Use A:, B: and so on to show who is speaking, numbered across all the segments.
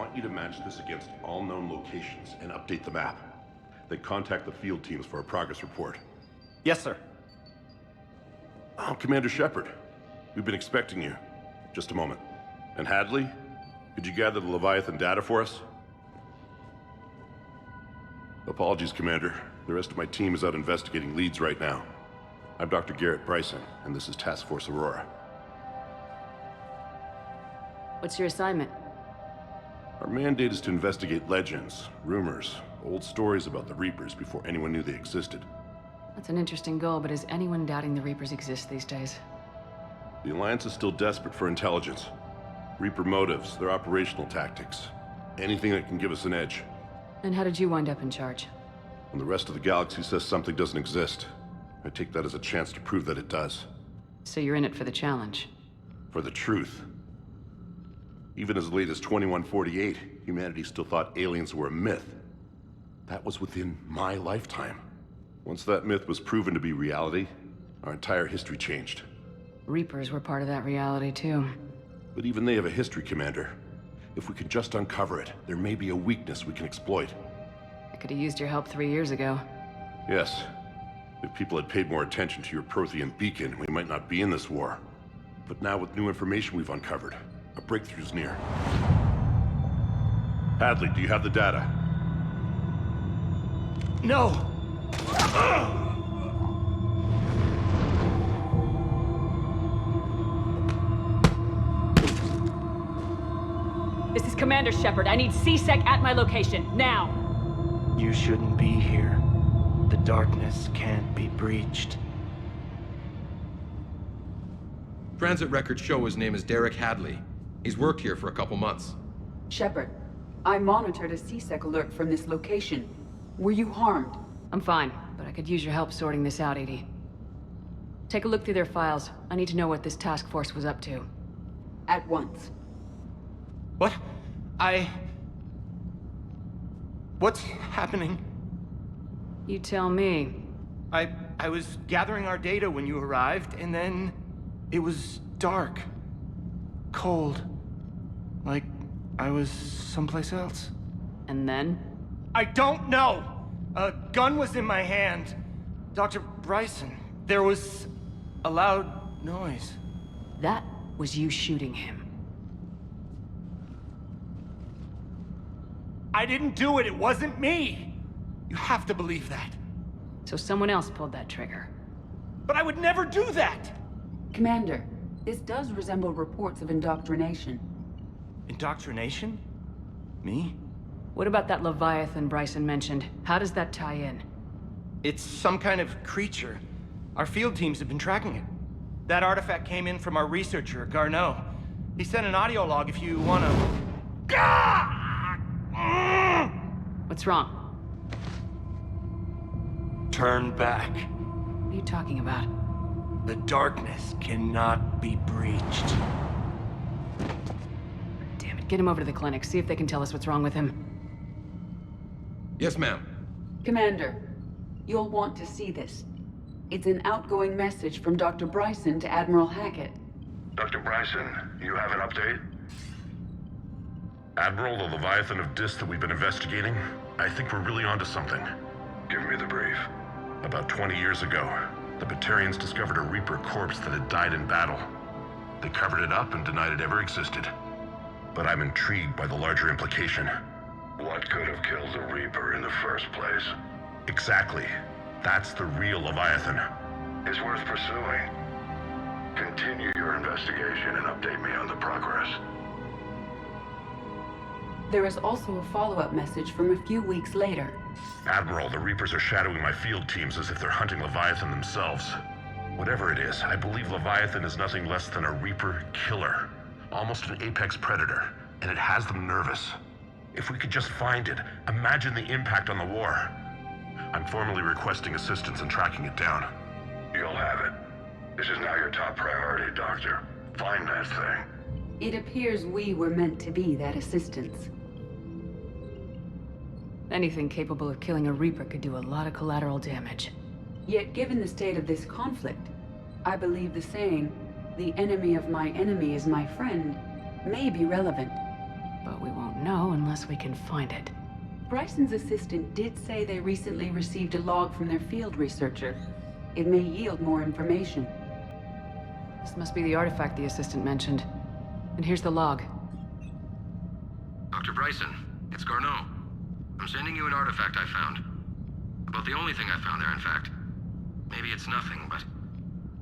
A: want you to match this against all known locations and update the map. Then contact the field teams for a progress report.
B: Yes, sir.
A: Oh, Commander Shepard. We've been expecting you. Just a moment. And Hadley? Could you gather the Leviathan data for us? Apologies, Commander. The rest of my team is out investigating leads right now. I'm Dr. Garrett Bryson, and this is Task Force Aurora.
C: What's your assignment?
A: Our mandate is to investigate legends, rumors, old stories about the Reapers before anyone knew they existed.
C: That's an interesting goal, but is anyone doubting the Reapers exist these days?
A: The Alliance is still desperate for intelligence. Reaper motives, their operational tactics. Anything that can give us an edge.
C: And how did you wind up in charge?
A: When the rest of the galaxy says something doesn't exist, I take that as a chance to prove that it does.
C: So you're in it for the challenge?
A: For the truth. Even as late as 2148, humanity still thought aliens were a myth. That was within my lifetime. Once that myth was proven to be reality, our entire history changed.
C: Reapers were part of that reality, too.
A: But even they have a history, Commander. If we can just uncover it, there may be a weakness we can exploit.
C: I could have used your help 3 years ago.
A: Yes. If people had paid more attention to your Prothean beacon, we might not be in this war. But now with new information we've uncovered, a breakthrough's near. Hadley, do you have the data?
B: No!
C: This is Commander Shepard. I need C-Sec at my location, now!
D: You shouldn't be here. The darkness can't be breached.
E: Transit records show his name is Derek Hadley. He's worked here for a couple months.
F: Shepard, I monitored a C-Sec alert from this location. Were you harmed?
C: I'm fine, but I could use your help sorting this out, Edie. Take a look through their files. I need to know what this task force was up to.
F: At once.
D: What? What's happening?
C: You tell me.
D: I was gathering our data when you arrived, and then it was dark. Cold. Like I was someplace else.
C: And then?
D: I don't know! A gun was in my hand. Dr. Bryson, there was a loud noise.
C: That was you shooting him.
D: I didn't do it, it wasn't me! You have to believe that.
C: So someone else pulled that trigger.
D: But I would never do that!
F: Commander, this does resemble reports of indoctrination.
D: Indoctrination? Me?
C: What about that Leviathan Bryson mentioned? How does that tie in?
D: It's some kind of creature. Our field teams have been tracking it. That artifact came in from our researcher, Garneau. He sent an audio log if you wanna...
C: What's wrong?
D: Turn back.
C: What are you talking about?
D: The darkness cannot be breached.
C: Damn it, get him over to the clinic. See if they can tell us what's wrong with him.
E: Yes, ma'am.
F: Commander, you'll want to see this. It's an outgoing message from Dr. Bryson to Admiral Hackett.
A: Dr. Bryson, you have an update? Admiral, the Leviathan of Dis that we've been investigating, I think we're really onto something. Give me the brief. About 20 years ago, the Batarians discovered a Reaper corpse that had died in battle. They covered it up and denied it ever existed. But I'm intrigued by the larger implication. What could have killed the Reaper in the first place? Exactly. That's the real Leviathan. It's worth pursuing. Continue your investigation and update me on the progress.
F: There is also a follow-up message from a few weeks later.
A: Admiral, the Reapers are shadowing my field teams as if they're hunting Leviathan themselves. Whatever it is, I believe Leviathan is nothing less than a Reaper killer. Almost an apex predator, and it has them nervous. If we could just find it, imagine the impact on the war. I'm formally requesting assistance in tracking it down. You'll have it. This is now your top priority, Doctor. Find that thing.
F: It appears we were meant to be that assistance.
C: Anything capable of killing a Reaper could do a lot of collateral damage.
F: Yet given the state of this conflict, I believe the saying, "The enemy of my enemy is my friend," may be relevant.
C: But we won't know unless we can find it.
F: Bryson's assistant did say they recently received a log from their field researcher. It may yield more information.
C: This must be the artifact the assistant mentioned. And here's the log.
E: Dr. Bryson, it's Garneau. I'm sending you an artifact I found. About the only thing I found there, in fact. Maybe it's nothing, but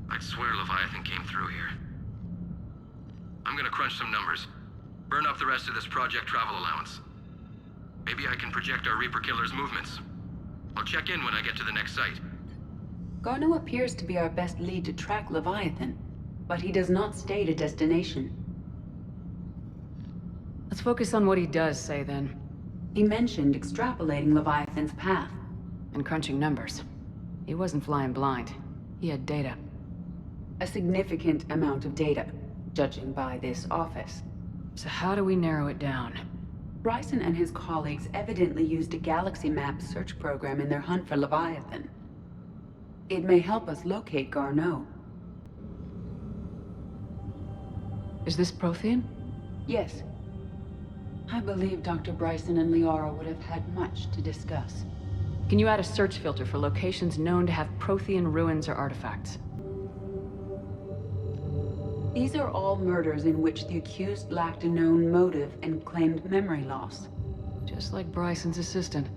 E: I'd swear Leviathan came through here. I'm gonna crunch some numbers. Burn up the rest of this project travel allowance. Maybe I can project our Reaper Killer's movements. I'll check in when I get to the next site.
F: Garneau appears to be our best lead to track Leviathan, but he does not state a destination.
C: Let's focus on what he does say then.
F: He mentioned extrapolating Leviathan's path.
C: And crunching numbers. He wasn't flying blind. He had data.
F: A significant amount of data, judging by this office.
C: So how do we narrow it down?
F: Bryson and his colleagues evidently used a galaxy map search program in their hunt for Leviathan. It may help us locate Garneau.
C: Is this Prothean?
F: Yes. I believe Dr. Bryson and Liara would have had much to discuss.
C: Can you add a search filter for locations known to have Prothean ruins or artifacts?
F: These are all murders in which the accused lacked a known motive and claimed memory loss.
C: Just like Bryson's assistant.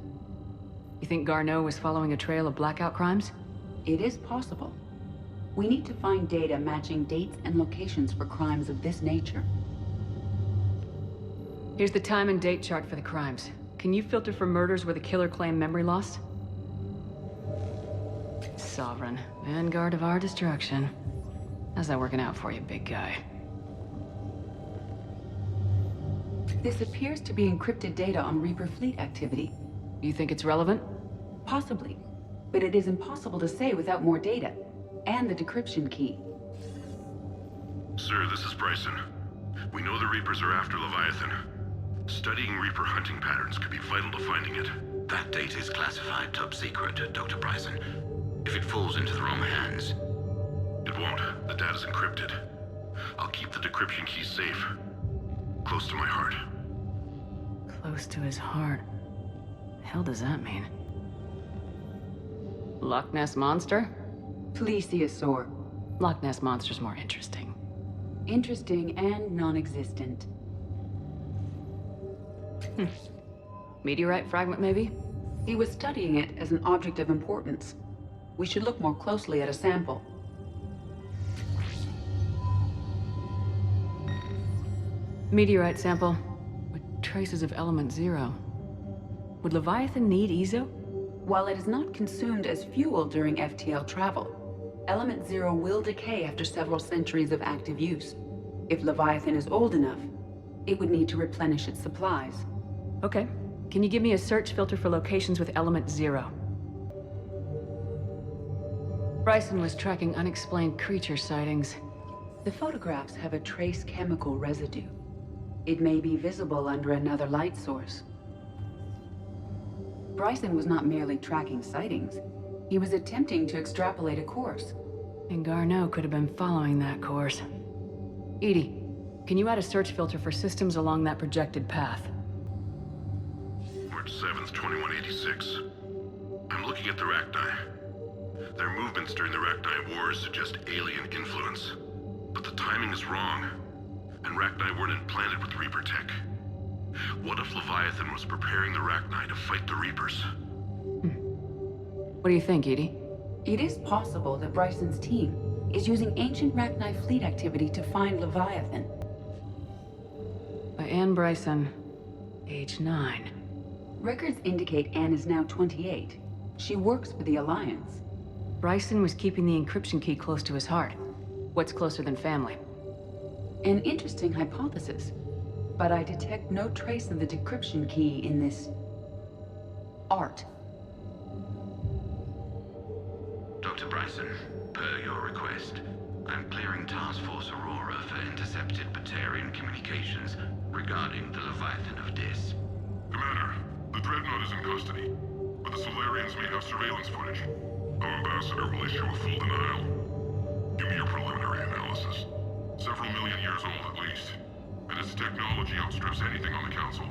C: You think Garneau was following a trail of blackout crimes?
F: It is possible. We need to find data matching dates and locations for crimes of this nature.
C: Here's the time and date chart for the crimes. Can you filter for murders where the killer claimed memory loss? Sovereign, vanguard of our destruction. How's that working out for you, big guy?
F: This appears to be encrypted data on Reaper fleet activity.
C: You think it's relevant?
F: Possibly. But it is impossible to say without more data. And the decryption key.
A: Sir, this is Bryson. We know the Reapers are after Leviathan. Studying Reaper hunting patterns could be vital to finding it.
B: That data is classified top secret, Dr. Bryson. If it falls into the wrong hands...
A: It won't. The data's encrypted. I'll keep the decryption key safe. Close to my heart.
C: Close to his heart. The hell does that mean? Loch Ness Monster?
F: Plesiosaur.
C: Loch Ness Monster's more interesting.
F: Interesting and non-existent.
C: Meteorite fragment, maybe?
F: He was studying it as an object of importance. We should look more closely at a sample.
C: Meteorite sample with traces of element 0. Would Leviathan need Ezo?
F: While it is not consumed as fuel during FTL travel, element 0 will decay after several centuries of active use. If Leviathan is old enough, it would need to replenish its supplies.
C: Okay. Can you give me a search filter for locations with element 0? Bryson was tracking unexplained creature sightings.
F: The photographs have a trace chemical residue. It may be visible under another light source. Bryson was not merely tracking sightings. He was attempting to extrapolate a course.
C: And Garneau could have been following that course. EDI, can you add a search filter for systems along that projected path?
A: March 7th, 2186. I'm looking at the Rachni. Their movements during the Rachni Wars suggest alien influence. But the timing is wrong. And Rachni weren't implanted with Reaper tech. What if Leviathan was preparing the Rachni to fight the Reapers?
C: What do you think, EDI?
F: It is possible that Bryson's team is using ancient Rachni fleet activity to find Leviathan.
C: By Anne Bryson, age 9.
F: Records indicate Anne is now 28. She works for the Alliance.
C: Bryson was keeping the encryption key close to his heart. What's closer than family?
F: An interesting hypothesis, but I detect no trace of the decryption key in this... art.
B: Dr. Bryson, per your request, I'm clearing Task Force Aurora for intercepted Batarian communications regarding the Leviathan of Dis.
A: Commander, the Dreadnought is in custody, but the Solarians may have surveillance footage. Our ambassador will issue a full denial. Give me your preliminary analysis. Several million years old at least, and its technology outstrips anything on the Council.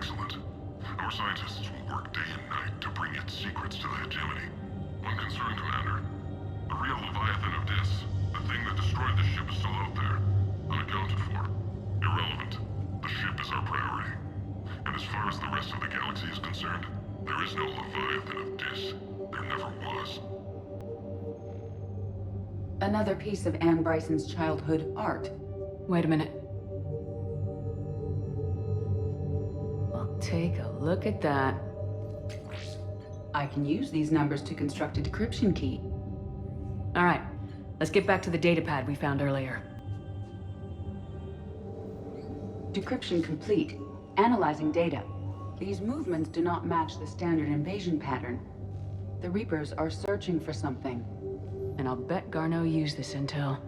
A: Excellent. Our scientists will work day and night to bring its secrets to the hegemony. One concern, Commander. The real Leviathan of Dis, the thing that destroyed the ship, is still out there. Unaccounted for. Irrelevant. The ship is our priority. And as far as the rest of the galaxy is concerned, there is no Leviathan of Dis. There never was.
F: Another piece of Anne Bryson's childhood art.
C: Wait a minute. Well, take a look at that.
F: I can use these numbers to construct a decryption key.
C: All right, let's get back to the datapad we found earlier.
F: Decryption complete. Analyzing data. These movements do not match the standard invasion pattern. The Reapers are searching for something.
C: And I'll bet Garneau used this intel.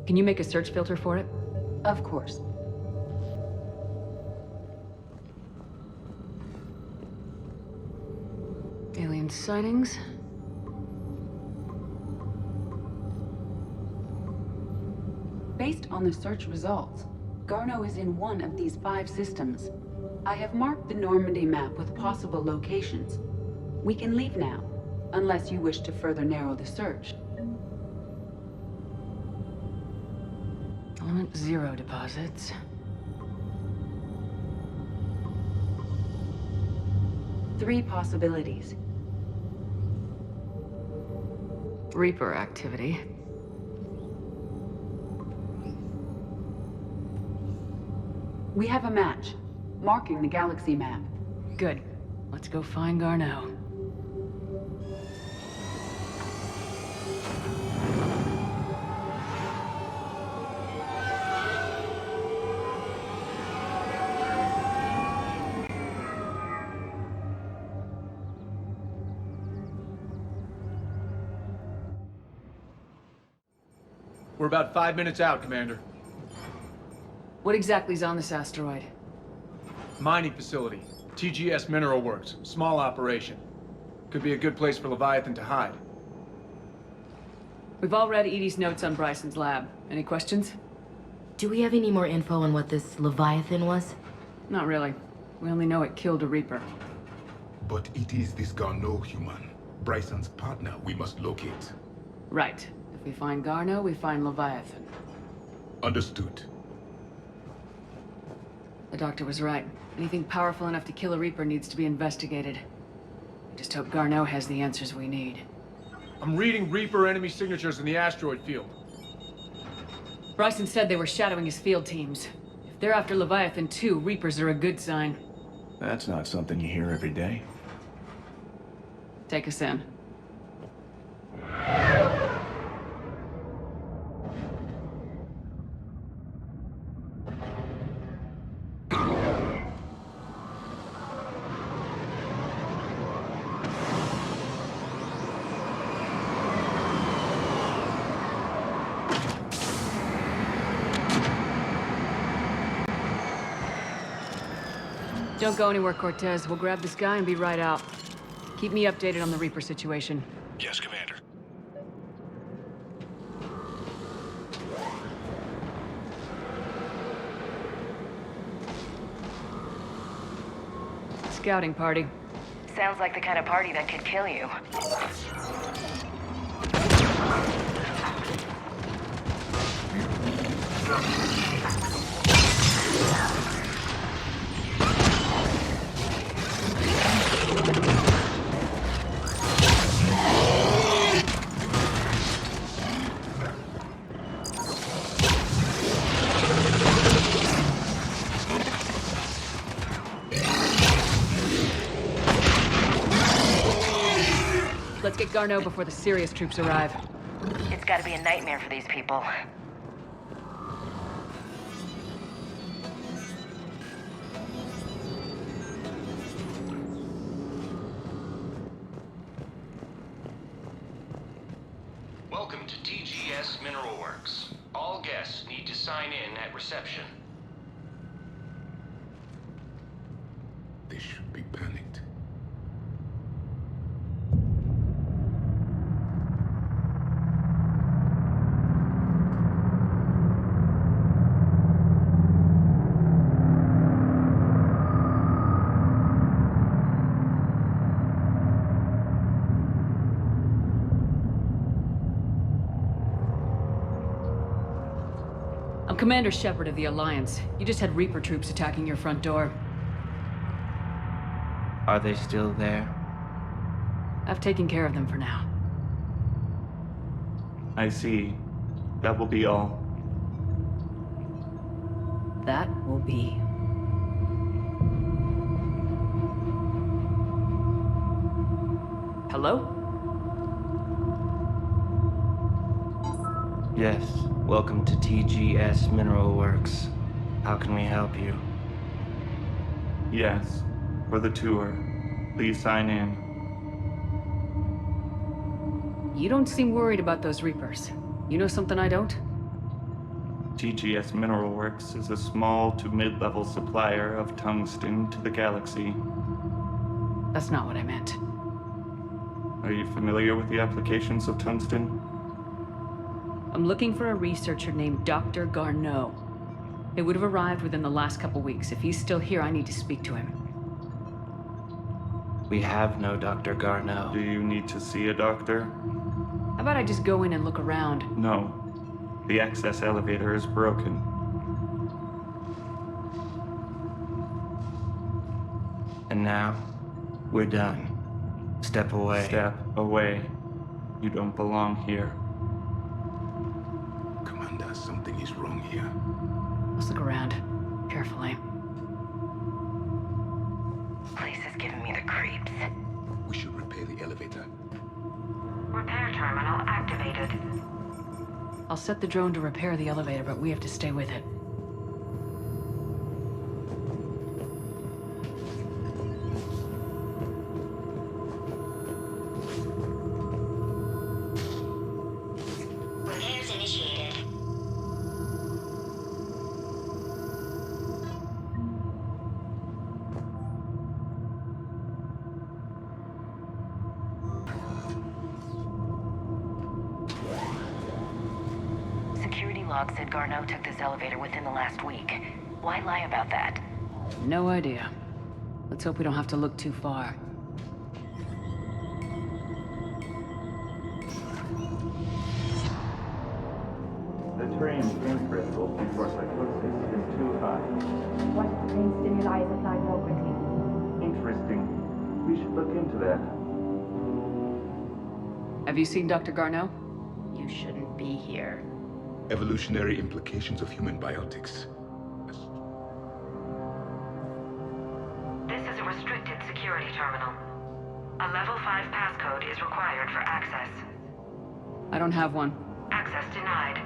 C: Can you make a search filter for it?
F: Of course.
C: Alien sightings?
F: Based on the search results, Garneau is in one of these 5 systems. I have marked the Normandy map with possible locations. We can leave now, unless you wish to further narrow the search.
C: Element 0 deposits.
F: Three possibilities.
C: Reaper activity.
F: We have a match, marking the galaxy map.
C: Good. Let's go find Garneau.
D: We're about 5 minutes out, Commander.
C: What exactly is on this asteroid?
D: Mining facility. TGS Mineral Works. Small operation. Could be a good place for Leviathan to hide.
C: We've all read Edie's notes on Bryson's lab. Any questions?
G: Do we have any more info on what this Leviathan was?
C: Not really. We only know it killed a Reaper.
H: But it is this Garneau human, Bryson's partner, we must locate.
C: Right. If we find Garneau, we find Leviathan.
H: Understood.
C: The doctor was right. Anything powerful enough to kill a Reaper needs to be investigated. I just hope Garneau has the answers we need.
D: I'm reading Reaper enemy signatures in the asteroid field.
C: Bryson said they were shadowing his field teams. If they're after Leviathan too, Reapers are a good sign.
I: That's not something you hear every day.
C: Take us in. Don't go anywhere, Cortez. We'll grab this guy and be right out. Keep me updated on the Reaper situation.
A: Yes, Commander.
C: Scouting party.
G: Sounds like the kind of party that could kill you.
C: Let's get Garneau before the serious troops arrive.
G: It's gotta be a nightmare for these people.
E: Welcome to TGS Mineral Works. All guests need to sign in at reception.
H: They should be panicked.
C: I'm Commander Shepard of the Alliance. You just had Reaper troops attacking your front door.
D: Are they still there?
C: I've taken care of them for now.
D: I see. That will be all.
C: That will be. Hello?
D: Yes, welcome to TGS Mineral Works. How can we help you? Yes, for the tour. Please sign in.
C: You don't seem worried about those Reapers. You know something I don't?
D: TGS Mineral Works is a small to mid-level supplier of tungsten to the galaxy.
C: That's not what I meant.
D: Are you familiar with the applications of tungsten?
C: I'm looking for a researcher named Dr. Garneau. It would have arrived within the last couple weeks. If he's still here, I need to speak to him.
D: We have no Dr. Garneau. Do you need to see a doctor?
C: How about I just go in and look around?
D: No. The access elevator is broken. And now, we're done. Step away. Step away. You don't belong here.
H: Commander, something is wrong here.
C: Let's look around. Carefully.
J: Place is giving me the creeps.
H: We should repair the elevator.
J: Repair terminal activated.
C: I'll set the drone to repair the elevator, but we have to stay with it.
J: Repairs initiated. Security log said Garneau took this elevator within the last week. Why lie about that?
C: No idea. Let's hope we don't have to look too far.
D: The terrain brain crystals before psychosis is too high.
K: What brain stimuli is applied more quickly?
D: Interesting. We should look into that.
C: Have you seen Dr. Garneau?
K: You shouldn't be here.
H: Evolutionary implications of human biotics.
J: This is a restricted security terminal. A level 5 passcode is required for access.
C: I don't have one.
J: Access denied.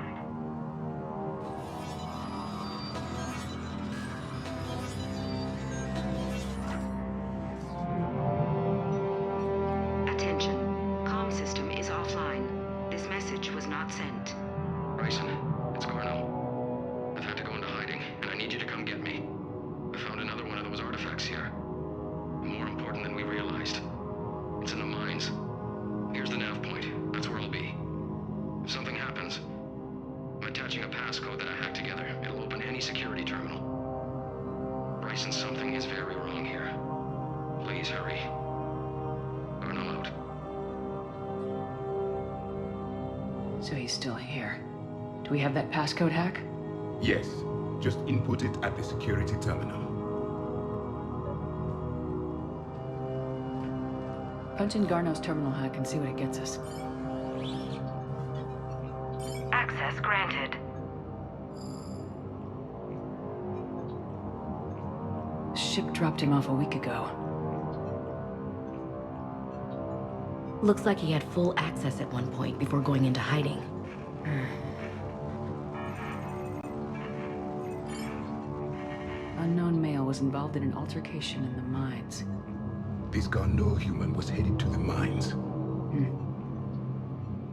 J: Attention. Comm system is offline. This message was not sent.
E: Bryson, it's Garneau. I've had to go into hiding, and I need you to come get me. I found another one of those artifacts here. More important than we realized. It's in the mines. Here's the nav point. That's where I'll be. If something happens, I'm attaching a passcode that I hacked together. It'll open any security terminal. Bryson, something is very wrong here. Please hurry. Garneau out.
C: So he's still here. Do we have that passcode hack?
H: Yes, just input it at the security terminal.
C: Punch in Garneau's terminal hack and see what it gets us.
J: Access granted.
C: The ship dropped him off a week ago.
G: Looks like he had full access at one point before going into hiding.
C: Unknown male was involved in an altercation in the mines.
H: This Garneau human was headed to the mines.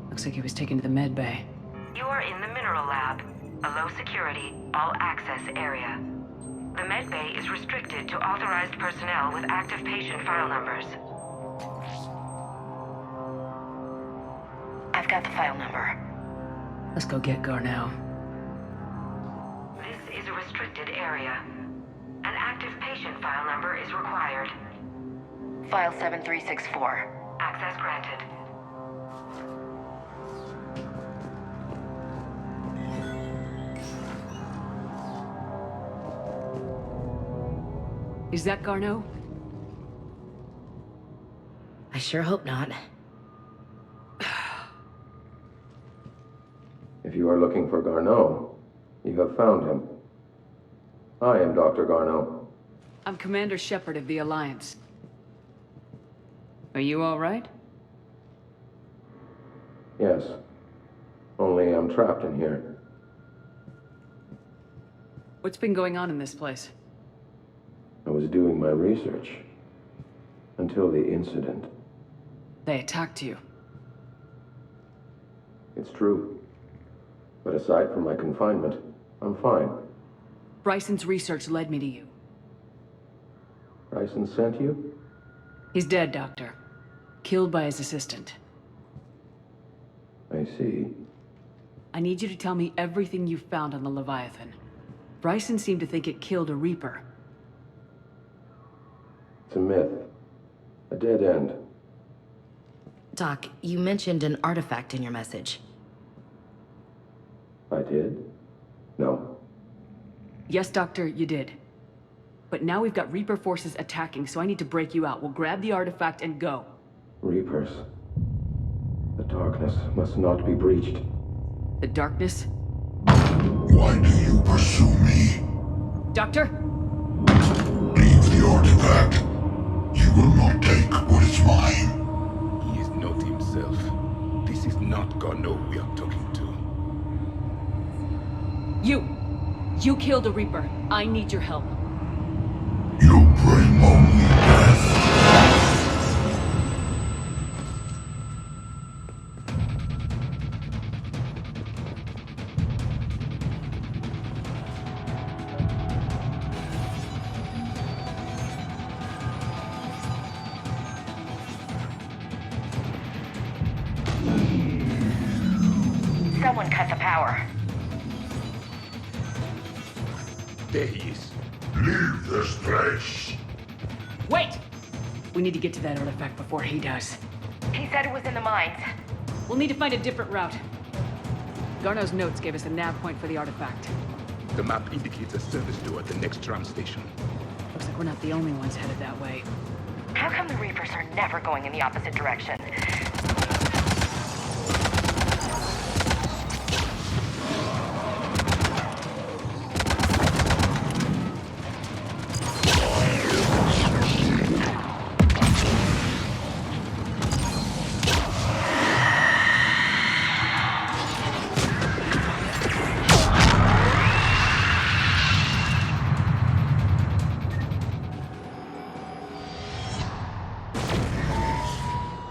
C: Looks like he was taken to the med bay.
J: You are in the mineral lab, a low security, all access area. The med bay is restricted to authorized personnel with active patient file numbers. I've got the file number.
C: Let's go get Garneau.
J: This is a restricted area. An active patient file number is required. File 7364. Access granted.
C: Is that Garneau?
G: I sure hope not.
L: If you are looking for Garneau, you have found him. I am Dr. Garneau.
C: I'm Commander Shepard of the Alliance. Are you all right?
L: Yes. Only I'm trapped in here.
C: What's been going on in this place?
L: I was doing my research. Until the incident.
C: They attacked you.
L: It's true. But aside from my confinement, I'm fine.
C: Bryson's research led me to you.
L: Bryson sent you?
C: He's dead, Doctor. Killed by his assistant.
L: I see.
C: I need you to tell me everything you found on the Leviathan. Bryson seemed to think it killed a Reaper.
L: It's a myth. A dead end.
G: Doc, you mentioned an artifact in your message.
L: I did? No.
C: Yes, Doctor, you did. But now we've got Reaper forces attacking, so I need to break you out. We'll grab the artifact and go.
L: Reapers. The darkness must not be breached.
C: The darkness?
H: Why do you pursue me?
C: Doctor?
H: Leave the artifact. You will not take what is mine. He is not himself. This is not Garneau we are talking to.
C: You killed a Reaper. I need your help.
H: You bring only death.
J: Someone cut the power.
H: There he is.
A: Leave this place.
C: Wait! We need to get to that artifact before he does.
J: He said it was in the mines.
C: We'll need to find a different route. Garneau's notes gave us a nav point for the artifact.
H: The map indicates a service door at the next tram station.
C: Looks like we're not the only ones headed that way.
J: How come the Reapers are never going in the opposite direction?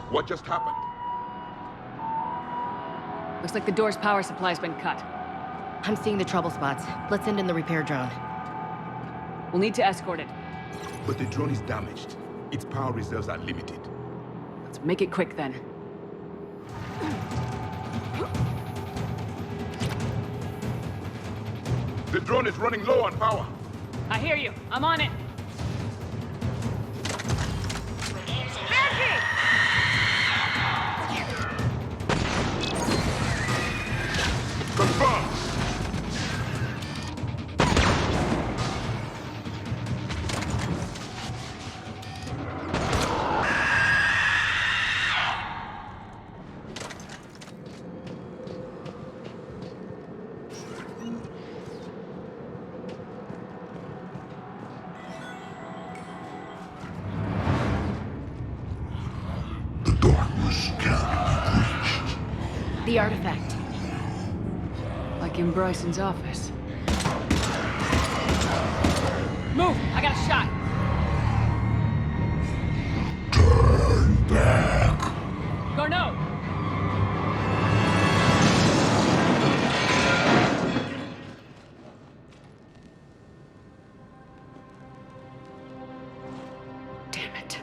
H: What just happened?
C: Looks like the door's power supply's been cut.
G: I'm seeing the trouble spots. Let's send in the repair drone.
C: We'll need to escort it.
H: But the drone is damaged. Its power reserves are limited.
C: Let's make it quick then.
H: The drone is running low on power.
C: I hear you. I'm on it.
H: Confirmed.
A: The darkness can't be breached.
G: The artifact.
C: Like in Bryson's office. Move! I got a shot!
A: Turn back.
C: Garneau! Damn it.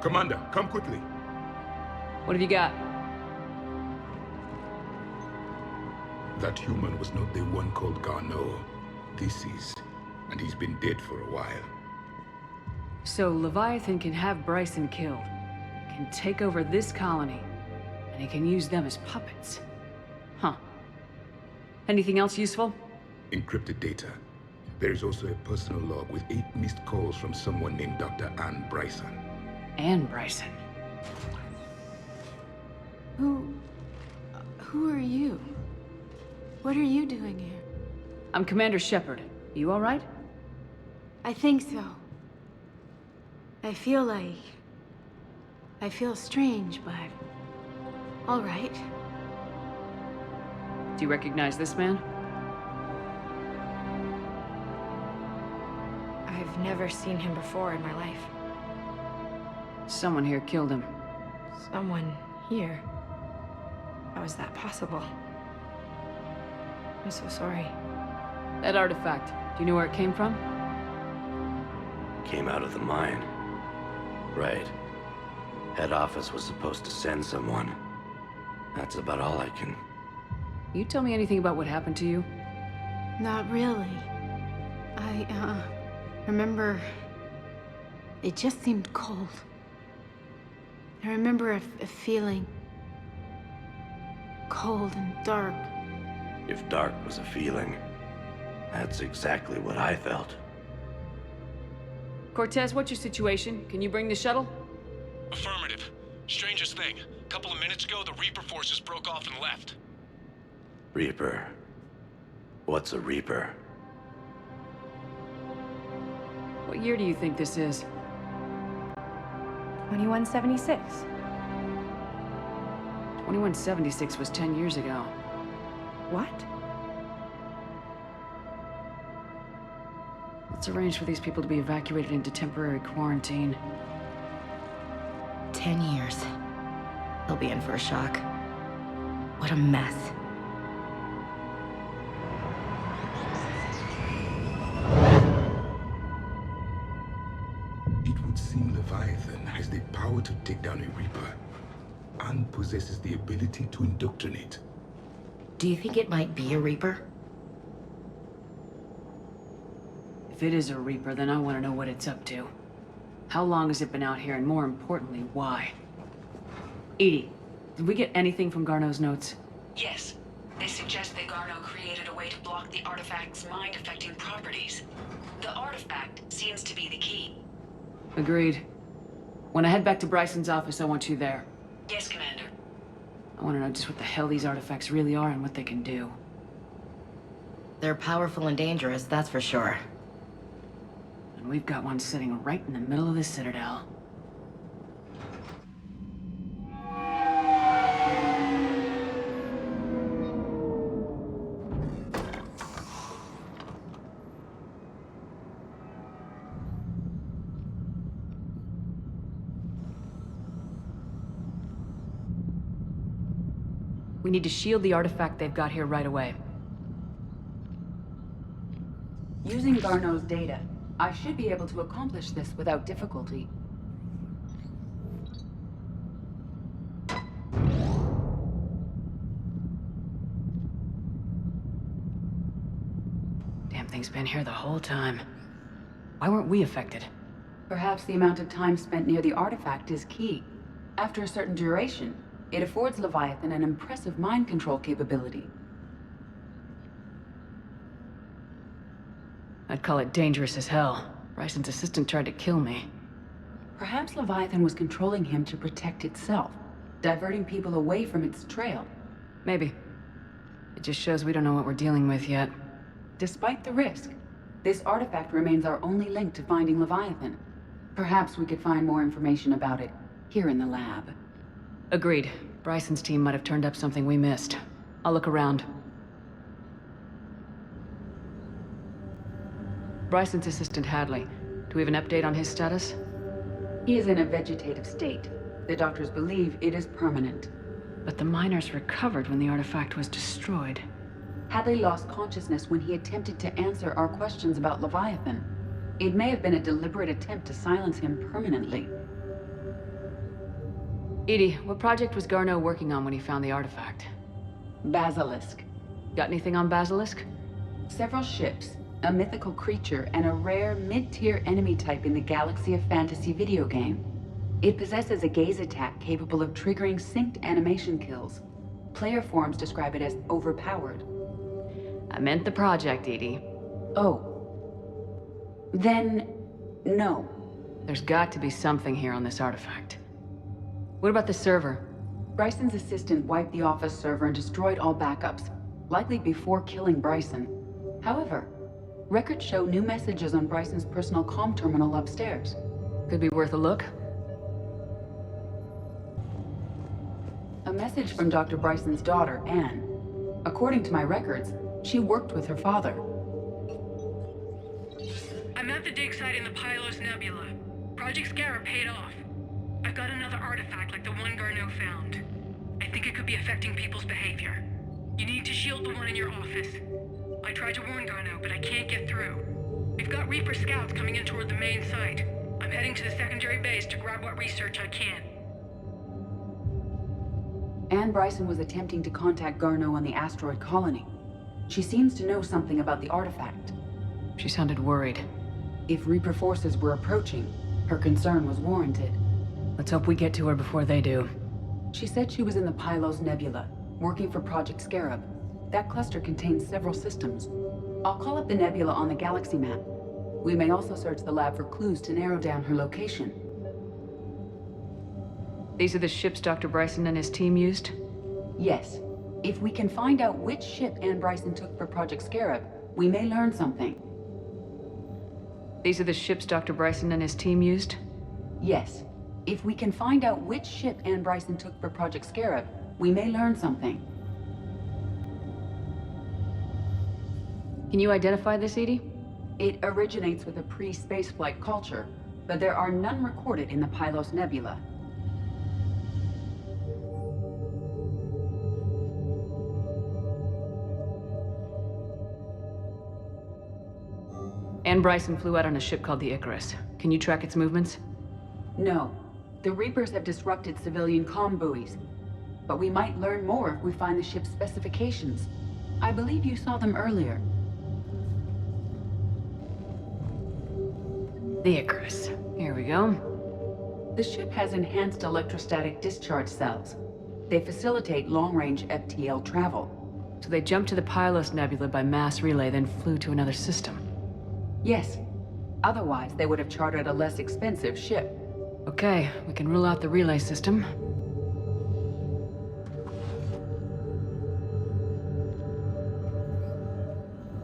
H: Commander, come quickly.
C: What have you got?
H: That human was not the one called Garneau. This is and he's been dead for a while.
C: So Leviathan can have Bryson killed, can take over this colony, and he can use them as puppets. Huh. Anything else useful?
H: Encrypted data. There is also a personal log with 8 missed calls from someone named Dr. Ann Bryson.
C: Ann Bryson.
M: Who are you? What are you doing here?
C: I'm Commander Shepard. You all right?
M: I think so. I feel strange, but... all right.
C: Do you recognize this man?
K: I've never seen him before in my life.
C: Someone here killed him.
K: Someone here? How is that possible? I'm so sorry.
C: That artifact, do you know where it came from?
N: Came out of the mine. Right. Head office was supposed to send someone. That's about all I can...
C: You tell me anything about what happened to you?
M: Not really. I remember... it just seemed cold. I remember a feeling... cold and dark.
N: If dark was a feeling, that's exactly what I felt.
C: Cortez, what's your situation? Can you bring the shuttle?
O: Affirmative. Strangest thing. A couple of minutes ago, the Reaper forces broke off and left.
N: Reaper. What's a Reaper?
C: What year do you think this is?
K: 2176.
C: 2176 was 10 years ago.
K: What?
C: Let's arrange for these people to be evacuated into temporary quarantine.
G: 10 years. They'll be in for a shock. What a mess.
H: It would seem Leviathan has the power to take down a Reaper, and possesses the ability to indoctrinate.
G: Do you think it might be a Reaper?
C: If it is a Reaper, then I want to know what it's up to. How long has it been out here, and more importantly, why? Edie, did we get anything from Garneau's notes?
F: Yes. They suggest that Garneau created a way to block the artifact's mind-affecting properties. The artifact seems to be the key.
C: Agreed. When I head back to Bryson's office, I want you there.
F: Yes, Commander.
C: I want to know just what the hell these artifacts really are and what they can do.
G: They're powerful and dangerous, that's for sure.
C: And we've got one sitting right in the middle of the Citadel. We need to shield the artifact they've got here right away.
F: Using Garneau's data, I should be able to accomplish this without difficulty.
C: Damn thing's been here the whole time. Why weren't we affected?
F: Perhaps the amount of time spent near the artifact is key. After a certain duration, it affords Leviathan an impressive mind control capability.
C: I'd call it dangerous as hell. Bryson's assistant tried to kill me.
F: Perhaps Leviathan was controlling him to protect itself, diverting people away from its trail.
C: Maybe. It just shows we don't know what we're dealing with yet.
F: Despite the risk, this artifact remains our only link to finding Leviathan. Perhaps we could find more information about it here in the lab.
C: Agreed. Bryson's team might have turned up something we missed. I'll look around. Bryson's assistant, Hadley. Do we have an update on his status?
F: He is in a vegetative state. The doctors believe it is permanent.
C: But the miners recovered when the artifact was destroyed.
F: Hadley lost consciousness when he attempted to answer our questions about Leviathan. It may have been a deliberate attempt to silence him permanently.
C: Edie, what project was Garneau working on when he found the artifact?
F: Basilisk.
C: Got anything on Basilisk?
F: Several ships, A mythical creature and a rare mid-tier enemy type in the Galaxy of Fantasy video game. It possesses a gaze attack capable of triggering synced animation kills. Player forums describe it as overpowered.
C: I meant the project, Edie.
F: Oh. Then, no.
C: There's got to be something here on this artifact. What about the server?
F: Bryson's assistant wiped the office server and destroyed all backups, likely before killing Bryson. However, records show new messages on Bryson's personal comm terminal upstairs.
C: Could be worth a look.
F: A message from Dr. Bryson's daughter, Anne. According to my records, she worked with her father.
P: I'm at the dig site in the Pylos Nebula. Project Scarab paid off. I've got another artifact like the one Garneau found. I think it could be affecting people's behavior. You need to shield the one in your office. I tried to warn Garneau, but I can't get through. We've got Reaper scouts coming in toward the main site. I'm heading to the secondary base to grab what research I can.
F: Anne Bryson was attempting to contact Garneau on the asteroid colony. She seems to know something about the artifact.
C: She sounded worried.
F: If Reaper forces were approaching, her concern was warranted.
C: Let's hope we get to her before they do.
F: She said she was in the Pylos Nebula, working for Project Scarab. That cluster contains several systems. I'll call up the nebula on the galaxy map. We may also search the lab for clues to narrow down her location.
C: These are the ships Dr. Bryson and his team used?
F: Yes. If we can find out which ship Anne Bryson took for Project Scarab, we may learn something.
C: These are the ships Dr. Bryson and his team used?
F: Yes. If we can find out which ship Anne Bryson took for Project Scarab, we may learn something.
C: Can you identify this, Edie?
F: It originates with a pre-spaceflight culture, but there are none recorded in the Pylos Nebula.
C: Anne Bryson flew out on a ship called the Icarus. Can you track its movements?
F: No. The Reapers have disrupted civilian comm buoys. But we might learn more if we find the ship's specifications. I believe you saw them earlier.
C: The Icarus. Here we go.
F: The ship has enhanced electrostatic discharge cells. They facilitate long-range FTL travel.
C: So they jumped to the Pylos Nebula by mass relay, then flew to another system.
F: Yes. Otherwise, they would have chartered a less expensive ship.
C: Okay, we can rule out the relay system.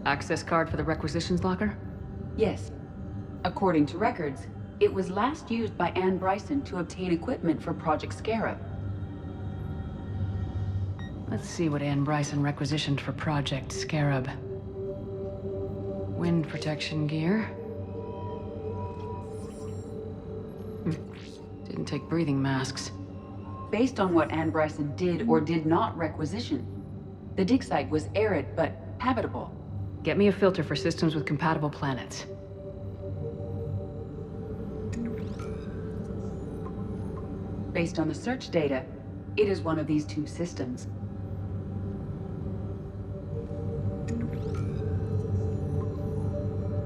C: Access card for the requisitions locker?
F: Yes. According to records, it was last used by Anne Bryson to obtain equipment for Project Scarab.
C: Let's see what Anne Bryson requisitioned for Project Scarab. Wind protection gear. Didn't take breathing masks.
F: Based on what Anne Bryson did or did not requisition, the dig site was arid but habitable.
C: Get me a filter for systems with compatible planets.
F: Based on the search data, it is one of these two systems.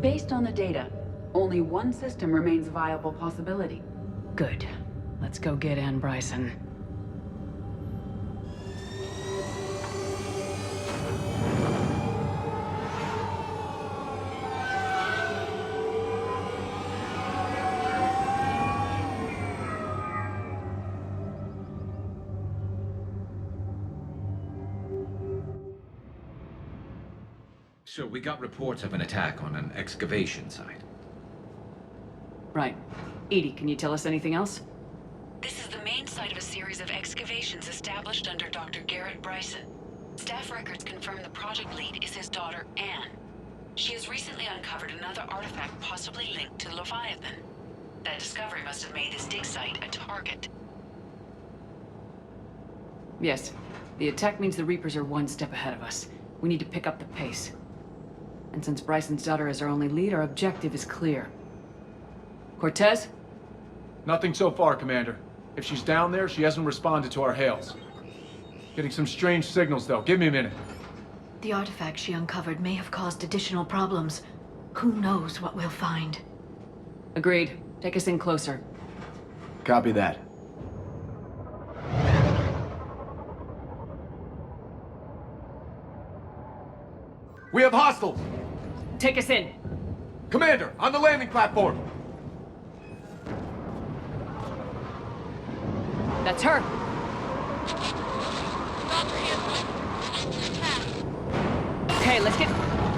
F: Based on the data, only one system remains a viable possibility.
C: Good. Let's go get Anne Bryson.
Q: So we got reports of an attack on an excavation site.
C: Right. Edie, can you tell us anything else?
R: This is the main site of a series of excavations established under Dr. Garrett Bryson. Staff records confirm the project lead is his daughter, Anne. She has recently uncovered another artifact possibly linked to Leviathan. That discovery must have made this dig site a target.
C: Yes. The attack means the Reapers are one step ahead of us. We need to pick up the pace. And since Bryson's daughter is our only lead, our objective is clear. Cortez?
S: Nothing so far, Commander. If she's down there, she hasn't responded to our hails. Getting some strange signals, though. Give me a minute.
G: The artifact she uncovered may have caused additional problems.
M: Who knows what we'll find?
C: Agreed. Take us in closer.
I: Copy that.
S: We have hostiles!
C: Take us in.
S: Commander, on the landing platform!
C: That's her. Okay, let's get...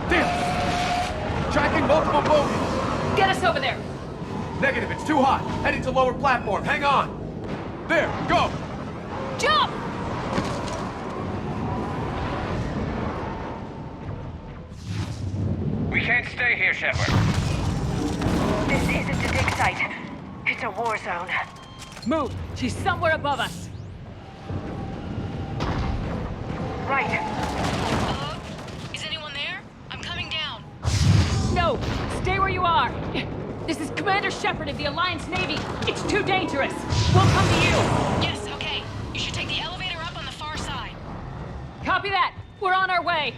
S: Damn! Tracking multiple bogies!
C: Get us over there!
S: Negative, it's too hot. Heading to lower platform, hang on! There, go!
C: Jump!
T: We can't stay here, Shepard.
J: This isn't a dig site. It's a war zone.
C: Move! She's somewhere above us!
J: Right.
R: Hello? Is anyone there? I'm coming down.
C: No! Stay where you are! This is Commander Shepard of the Alliance Navy. It's too dangerous. We'll come to you.
R: Yes, okay. You should take the elevator up on the far side.
C: Copy that. We're on our way.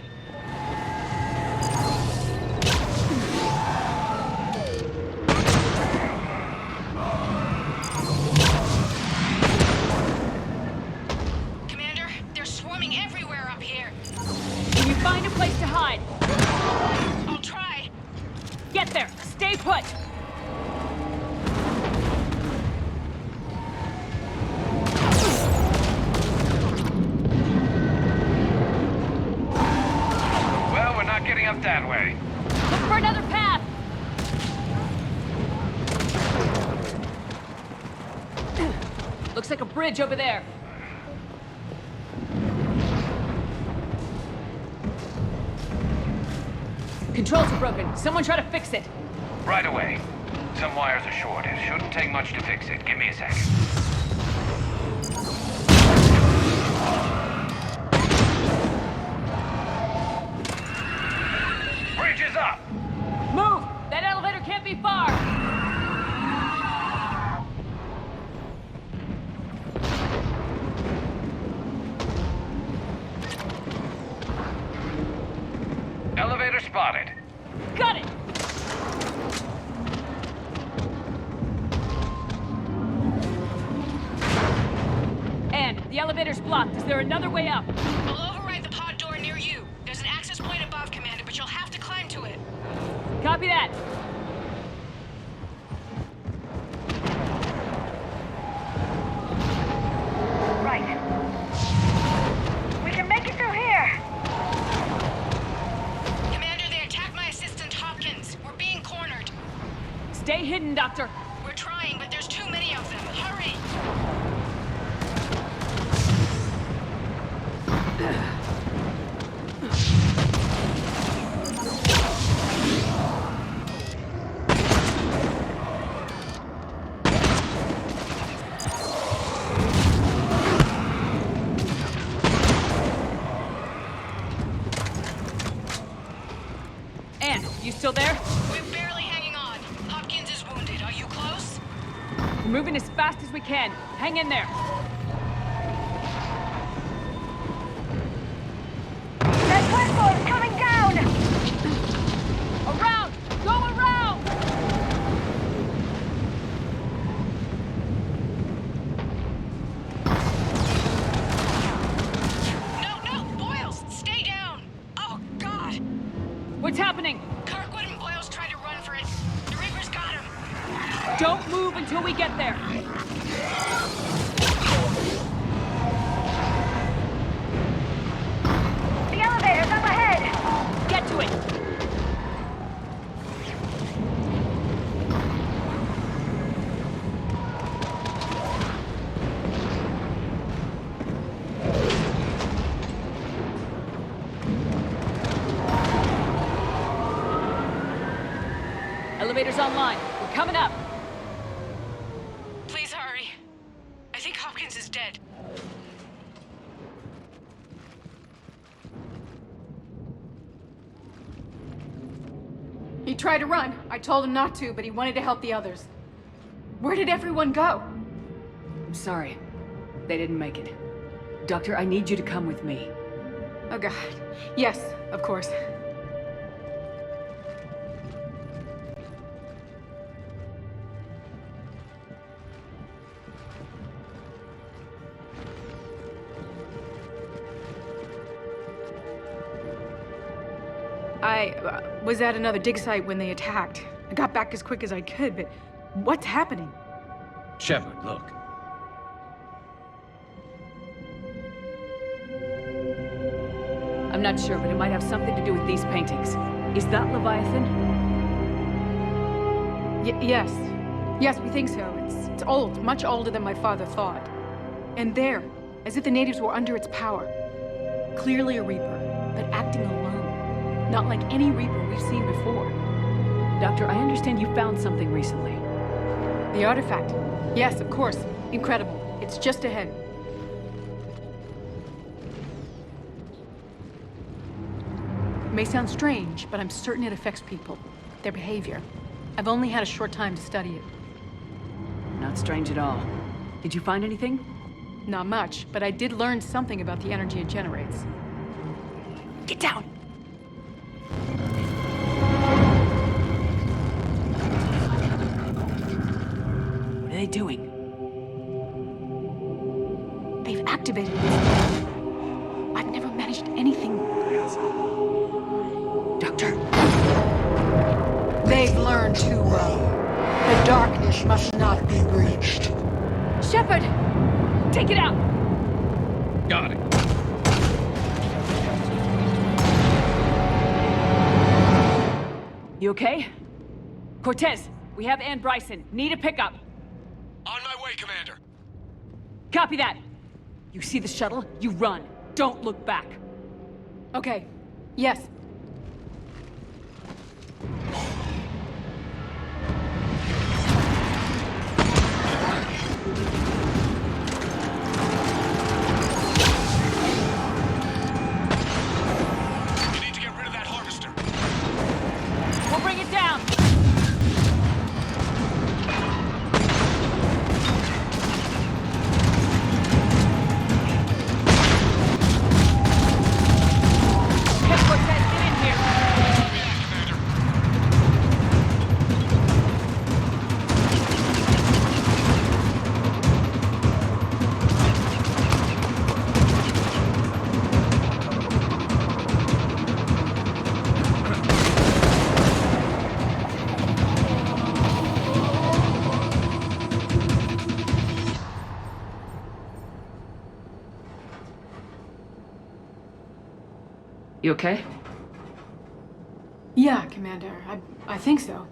R: Commander, they're swarming everywhere up here.
C: Can you find a place to hide?
R: I'll try.
C: Get there. Stay put.
T: Well, we're not getting up that way.
C: Look for another path. Looks like a bridge over there. Controls are broken. Someone try to fix it.
T: Right away. Some wires are short. It shouldn't take much to fix it. Give me a second. Bridge is up!
C: Move! That elevator can't be far!
T: Elevator spotted.
C: Got it! And the elevator's blocked. Is there another way up?
R: I'll override the pod door near you. There's an access point above, Commander, but you'll have to climb to it.
C: Copy that.
J: Right. We can make it through here.
R: Commander, they attacked my assistant Hopkins. We're being cornered.
C: Stay hidden, Doctor.
R: We're trying, but there's too many of them. Hurry!
C: Anne, you still there?
R: We're barely hanging on. Hopkins is wounded. Are you close?
C: We're moving as fast as we can. Hang in there.
J: That platform's coming down!
C: Around! Go around!
R: No, Boyles, stay down! Oh, God!
C: What's happening?
R: Kirkwood and Boyles tried to run for it. The Reaper's got him.
C: Don't move until we get there.
J: The elevator's up ahead!
C: Get to it! Elevator's online. We're coming up.
R: Please hurry. I think Hopkins is dead.
K: He tried to run. I told him not to, but he wanted to help the others. Where did everyone go?
C: I'm sorry. They didn't make it. Doctor, I need you to come with me.
K: Oh, God. Yes, of course. I was at another dig site when they attacked. I got back as quick as I could, but what's happening?
Q: Shepard, look.
C: I'm not sure, but it might have something to do with these paintings. Is that Leviathan?
K: Yes. Yes, we think so. It's old, much older than my father thought. And there, as if the natives were under its power. Clearly a Reaper, but acting alone. Not like any Reaper we've seen before.
C: Doctor, I understand you found something recently.
K: The artifact. Yes, of course. Incredible. It's just ahead. It may sound strange, but I'm certain it affects people. Their behavior. I've only had a short time to study it.
C: Not strange at all. Did you find anything?
K: Not much, but I did learn something about the energy it generates. Get down!
C: What are they doing?
K: They've activated it. I've never managed anything.
C: Doctor.
K: They've learned too well. The darkness must not be breached.
C: Shepard! Take it out!
Q: Got it.
C: You okay? Cortez, we have Ann Bryson. Need a pickup.
O: On my way, Commander.
C: Copy that. You see the shuttle? You run. Don't look back.
K: Okay. Yes.
O: You need to get rid of that harvester.
C: We'll bring it down. Hey, Cortez, get in here. You okay?
K: Yeah, Commander. I think so.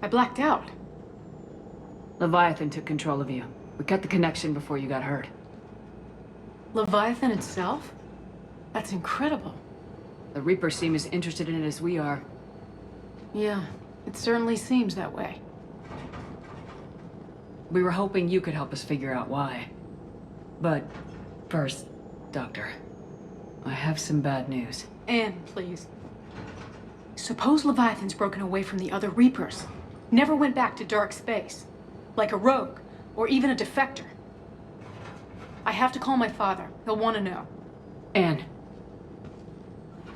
K: I blacked out.
C: Leviathan took control of you. We cut the connection before you got hurt.
K: Leviathan itself? That's incredible.
C: The Reapers seem as interested in it as we are.
K: Yeah, it certainly seems that way.
C: We were hoping you could help us figure out why. But first, Doctor, I have some bad news.
K: Anne, please. Suppose Leviathan's broken away from the other Reapers. Never went back to dark space. Like a rogue, or even a defector. I have to call my father. He'll want to know.
C: Anne,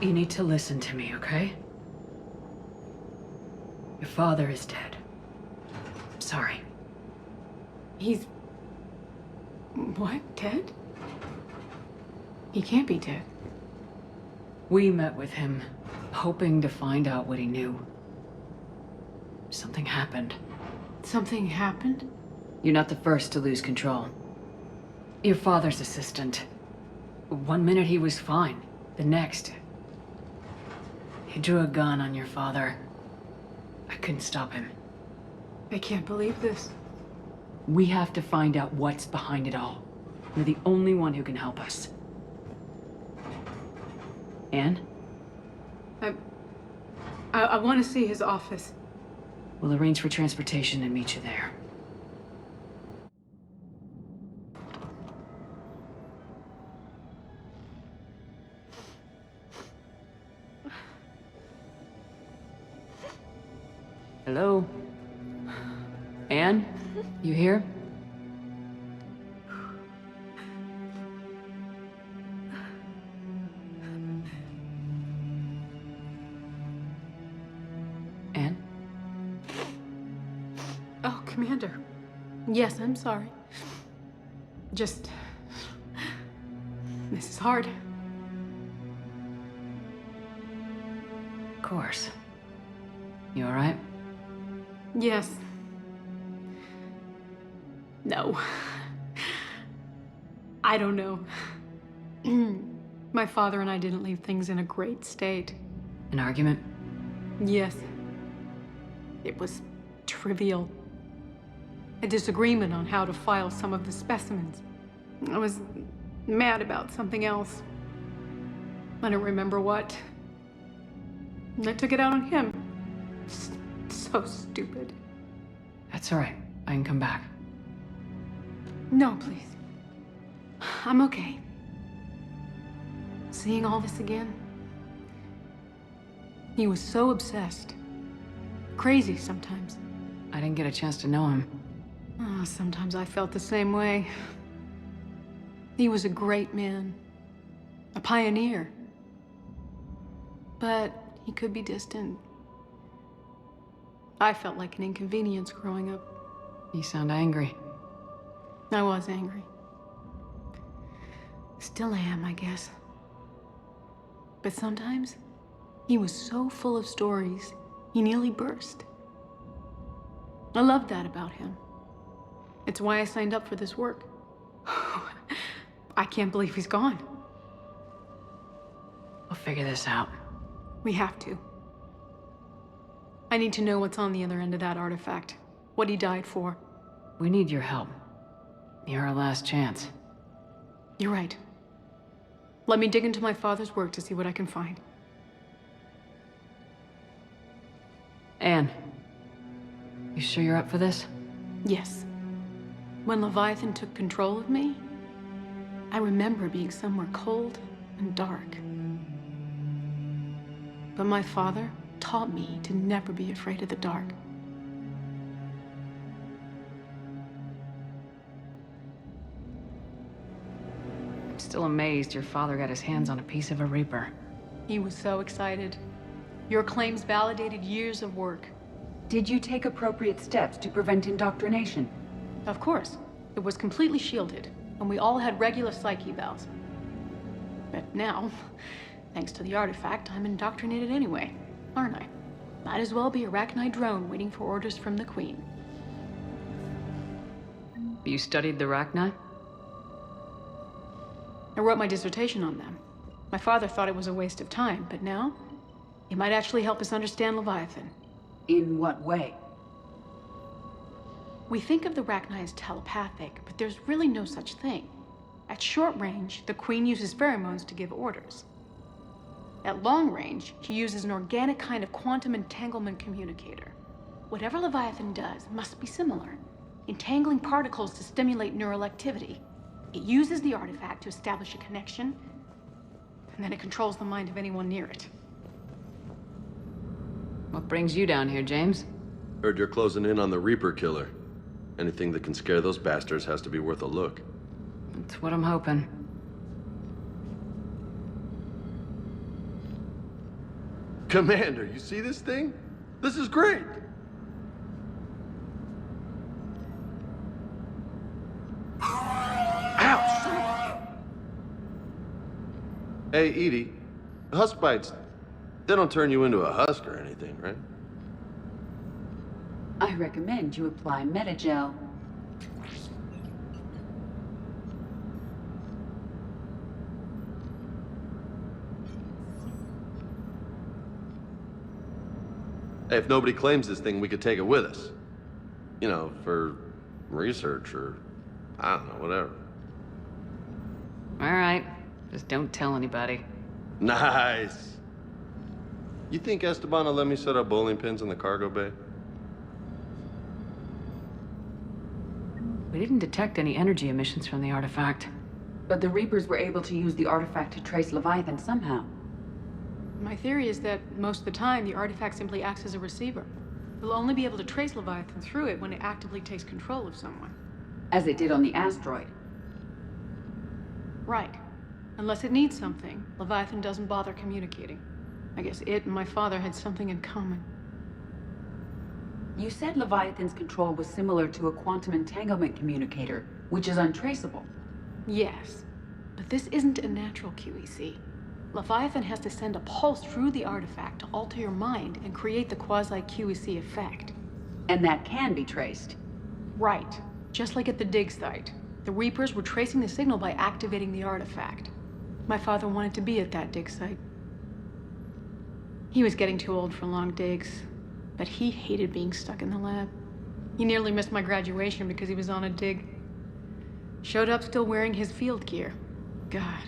C: you need to listen to me, okay? Your father is dead. I'm sorry.
K: He's... what? Dead? He can't be dead.
C: We met with him, hoping to find out what he knew. Something happened.
K: Something happened?
C: You're not the first to lose control. Your father's assistant. One minute he was fine. The next... he drew a gun on your father. I couldn't stop him.
K: I can't believe this.
C: We have to find out what's behind it all. You're the only one who can help us. Anne?
K: I want to see his office.
C: We'll arrange for transportation and meet you there. Hello? Anne? You here? Anne?
K: Oh, Commander. Yes, I'm sorry. Just... this is hard.
C: course. You alright?
K: Yes. No. I don't know. My father and I didn't leave things in a great state.
C: An argument?
K: Yes. It was trivial. A disagreement on how to file some of the specimens. I was mad about something else. I don't remember what. And I took it out on him. So stupid.
C: That's alright. I can come back.
K: No, please. I'm okay. Seeing all this again? He was so obsessed. Crazy sometimes.
C: I didn't get a chance to know him.
K: Oh, sometimes I felt the same way. He was a great man. A pioneer. But he could be distant. I felt like an inconvenience growing up.
C: You sound angry.
K: I was angry. Still am, I guess. But sometimes, he was so full of stories, he nearly burst. I loved that about him. It's why I signed up for this work. I can't believe he's gone.
C: We'll figure this out.
K: We have to. I need to know what's on the other end of that artifact. What he died for.
C: We need your help. You're our last chance.
K: You're right. Let me dig into my father's work to see what I can find.
C: Anne, you sure you're up for this?
K: Yes. When Leviathan took control of me, I remember being somewhere cold and dark. But my father taught me to never be afraid of the dark.
C: I'm still amazed your father got his hands on a piece of a Reaper.
K: He was so excited. Your claims validated years of work.
F: Did you take appropriate steps to prevent indoctrination?
K: Of course. It was completely shielded, and we all had regular psych evals. But now, thanks to the artifact, I'm indoctrinated anyway, aren't I? Might as well be a Arachnite drone waiting for orders from the Queen.
C: You studied the Arachnite?
K: I wrote my dissertation on them. My father thought it was a waste of time, but now, it might actually help us understand Leviathan.
F: In what way?
K: We think of the Arachnite as telepathic, but there's really no such thing. At short range, the Queen uses pheromones to give orders. At long range, she uses an organic kind of quantum entanglement communicator. Whatever Leviathan does must be similar, entangling particles to stimulate neural activity. It uses the artifact to establish a connection, and then it controls the mind of anyone near it.
C: What brings you down here, James?
U: Heard you're closing in on the Reaper killer. Anything that can scare those bastards has to be worth a look.
C: That's what I'm hoping.
U: Commander, you see this thing? This is great! Ouch! Son of a... Hey, Edie. Husk bites, they don't turn you into a husk or anything, right?
F: I recommend you apply Metagel.
U: Hey, if nobody claims this thing, we could take it with us. You know, for research or, I don't know, whatever.
C: All right. Just don't tell anybody.
U: Nice. You think Esteban will let me set up bowling pins in the cargo bay?
C: We didn't detect any energy emissions from the artifact.
F: But the Reapers were able to use the artifact to trace Leviathan somehow.
K: My theory is that most of the time, the artifact simply acts as a receiver. We'll only be able to trace Leviathan through it when it actively takes control of someone.
F: As it did on the asteroid.
K: Right. Unless it needs something, Leviathan doesn't bother communicating. I guess it and my father had something in common.
F: You said Leviathan's control was similar to a quantum entanglement communicator, which is untraceable.
K: Yes. But this isn't a natural QEC. Leviathan has to send a pulse through the artifact to alter your mind and create the quasi-QEC effect.
F: And that can be traced.
K: Right. Just like at the dig site. The Reapers were tracing the signal by activating the artifact. My father wanted to be at that dig site. He was getting too old for long digs, but he hated being stuck in the lab. He nearly missed my graduation because he was on a dig. Showed up still wearing his field gear. God,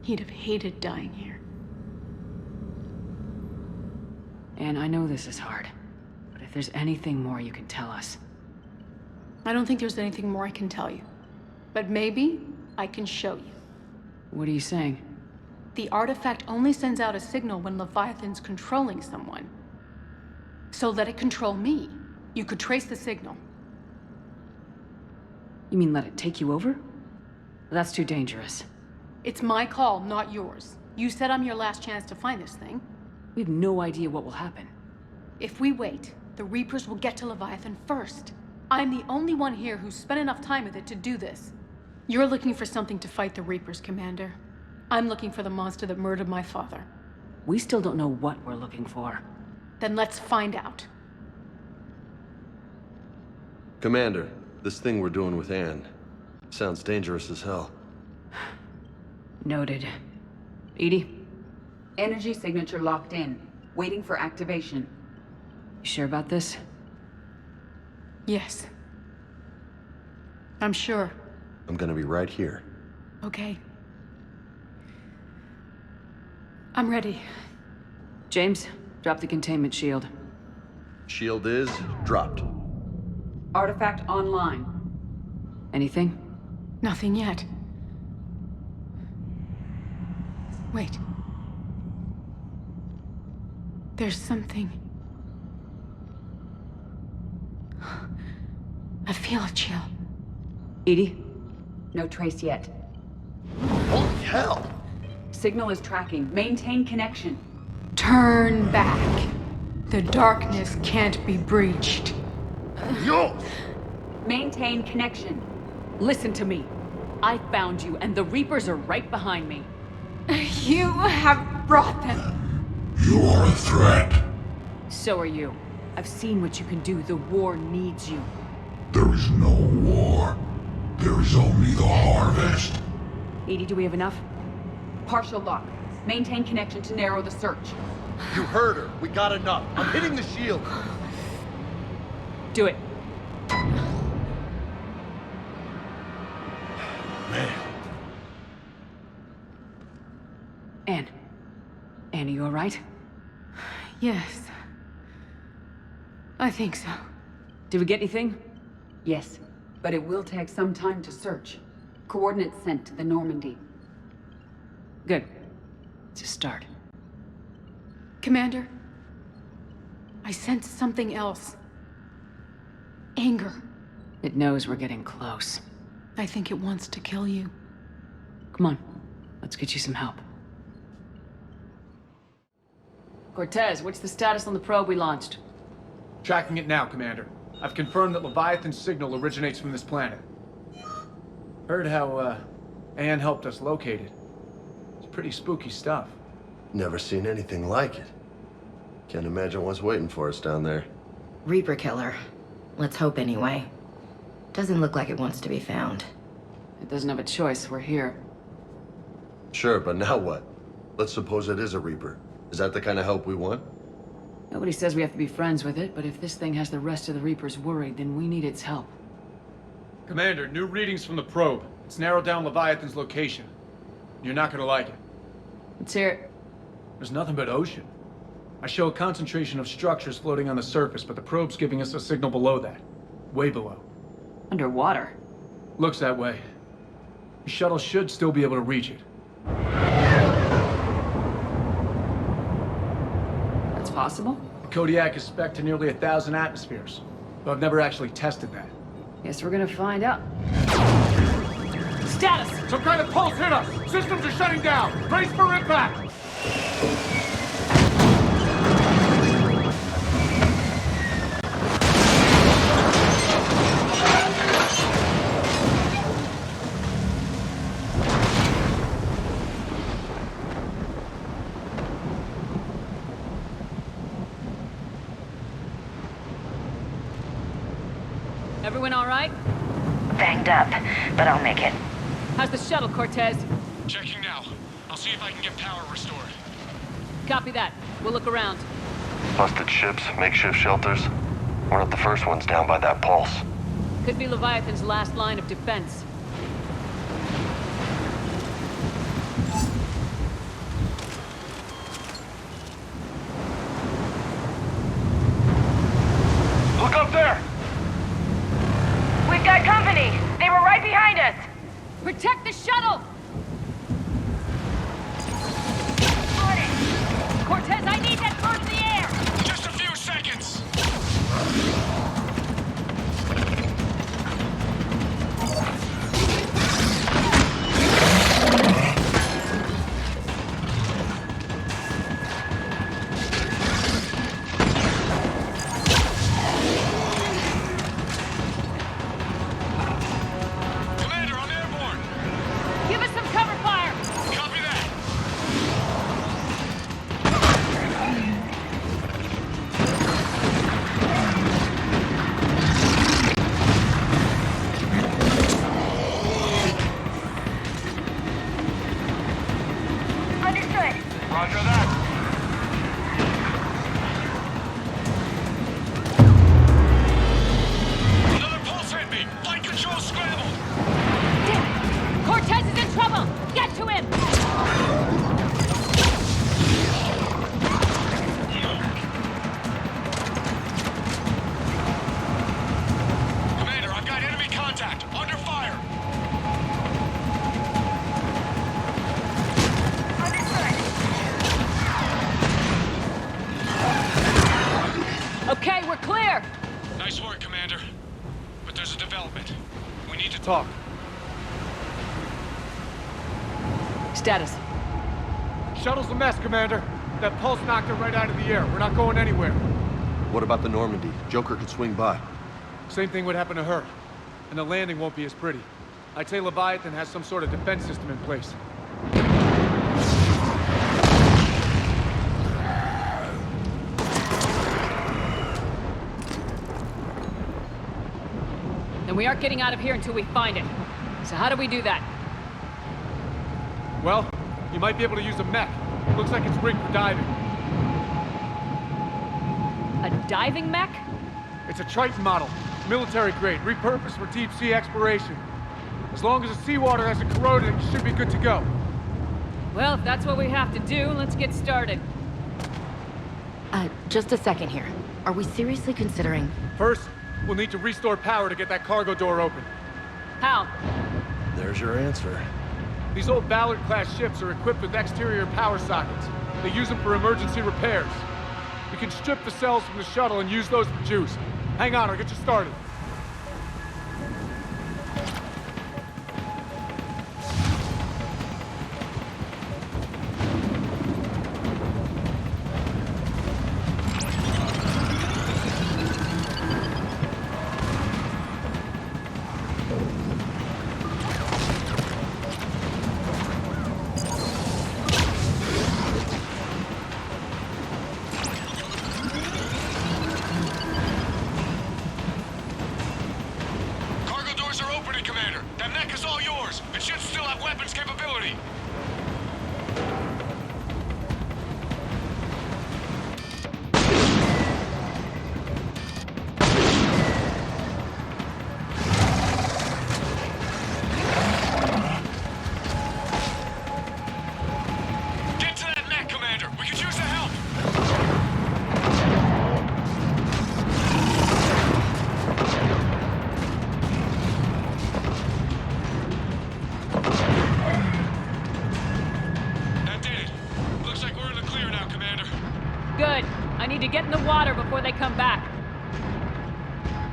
K: he'd have hated dying here.
C: And I know this is hard, but if there's anything more you can tell us.
K: I don't think there's anything more I can tell you. But maybe I can show you.
C: What are you saying?
K: The artifact only sends out a signal when Leviathan's controlling someone. So let it control me. You could trace the signal.
C: You mean let it take you over? That's too dangerous.
K: It's my call, not yours. You said I'm your last chance to find this thing.
C: We have no idea what will happen.
K: If we wait, the Reapers will get to Leviathan first. I'm the only one here who's spent enough time with it to do this. You're looking for something to fight the Reapers, Commander. I'm looking for the monster that murdered my father.
C: We still don't know what we're looking for.
K: Then let's find out.
U: Commander, this thing we're doing with Anne sounds dangerous as hell.
C: Noted. Edie?
F: Energy signature locked in. Waiting for activation.
C: You sure about this?
K: Yes. I'm sure.
U: I'm gonna be right here.
K: Okay. I'm ready.
C: James, drop the containment shield.
U: Shield is dropped.
F: Artifact online.
C: Anything?
K: Nothing yet. Wait. There's something. I feel a chill.
C: Edie?
F: No trace yet.
U: Holy hell!
F: Signal is tracking. Maintain connection.
K: Turn back. The darkness can't be breached.
U: Yo!
F: Maintain connection.
C: Listen to me. I found you, and the Reapers are right behind me.
K: You have brought them.
H: You are a threat.
C: So are you. I've seen what you can do. The war needs you.
H: There is no war. There is only the harvest.
C: Edie, do we have enough?
F: Partial lock. Maintain connection to narrow the search.
U: You heard her. We got enough. I'm hitting the shield.
C: Do it.
U: Man.
C: Anne, are you all right?
K: Yes. I think so.
C: Did we get anything?
F: Yes, but it will take some time to search. Coordinates sent to the Normandy.
C: Good. It's a start.
K: Commander, I sense something else. Anger.
C: It knows we're getting close.
K: I think it wants to kill you.
C: Come on, let's get you some help. Cortez, what's the status on the probe we launched?
S: Tracking it now, Commander. I've confirmed that Leviathan's signal originates from this planet. Heard how, Anne helped us locate it. It's pretty spooky stuff.
U: Never seen anything like it. Can't imagine what's waiting for us down there.
G: Reaper killer. Let's hope anyway. Doesn't look like it wants to be found.
C: It doesn't have a choice. We're here.
U: Sure, but now what? Let's suppose it is a Reaper. Is that the kind of help we want?
C: Nobody says we have to be friends with it, but if this thing has the rest of the Reapers worried, then we need its help.
S: Commander, new readings from the probe. It's narrowed down Leviathan's location. You're not gonna like it.
C: Let's hear it.
S: There's nothing but ocean. I show a concentration of structures floating on the surface, but the probe's giving us a signal below that. Way below.
C: Underwater?
S: Looks that way. The shuttle should still be able to reach it.
C: That's possible?
S: The Kodiak is spec'd to nearly 1,000 atmospheres, but I've never actually tested that.
C: Guess we're gonna find out. Status!
S: Some kind of pulse hit us! Systems are shutting down! Brace for impact!
C: Everyone all right?
J: Banged up, but I'll make it.
C: How's the shuttle, Cortez?
O: Checking now. I'll see if I can get power restored.
C: Copy that. We'll look around.
U: Busted ships, makeshift shelters. We're not the first ones down by that pulse.
C: Could be Leviathan's last line of defense.
T: Look up there!
J: We've got company! They were right behind us!
C: Protect the shuttle! Cortez, I need that bird in the air!
O: Just a few seconds! Commander, I'm airborne!
C: Give us some cover fire!
O: Copy that!
J: Understood.
T: Roger that.
O: Another pulse hit me! Flight control scrambled!
C: Damn it! Cortez is in trouble! Get to him!
O: Commander, I've got enemy contact! Under fire!
C: Okay, we're clear!
O: Nice work, Commander. But there's a development. We need to
S: Talk.
C: Status.
S: Shuttle's a mess, Commander. That pulse knocked it right out of the air. We're not going anywhere.
U: What about the Normandy? Joker could swing by.
S: Same thing would happen to her. And the landing won't be as pretty. I'd say Leviathan has some sort of defense system in place.
C: Then we aren't getting out of here until we find it. So how do we do that?
S: Well, you might be able to use a mech. Looks like it's rigged for diving.
C: A diving mech?
S: It's a Triton model. Military grade, repurposed for deep sea exploration. As long as the seawater hasn't corroded, it should be good to go.
C: Well, if that's what we have to do, let's get started.
G: Just a second here. Are we seriously considering...
S: First, we'll need to restore power to get that cargo door open.
C: How?
U: There's your answer.
S: These old Ballard-class ships are equipped with exterior power sockets. They use them for emergency repairs. We can strip the cells from the shuttle and use those for juice. Hang on, I'll get you started.
C: To get in the water before they come back.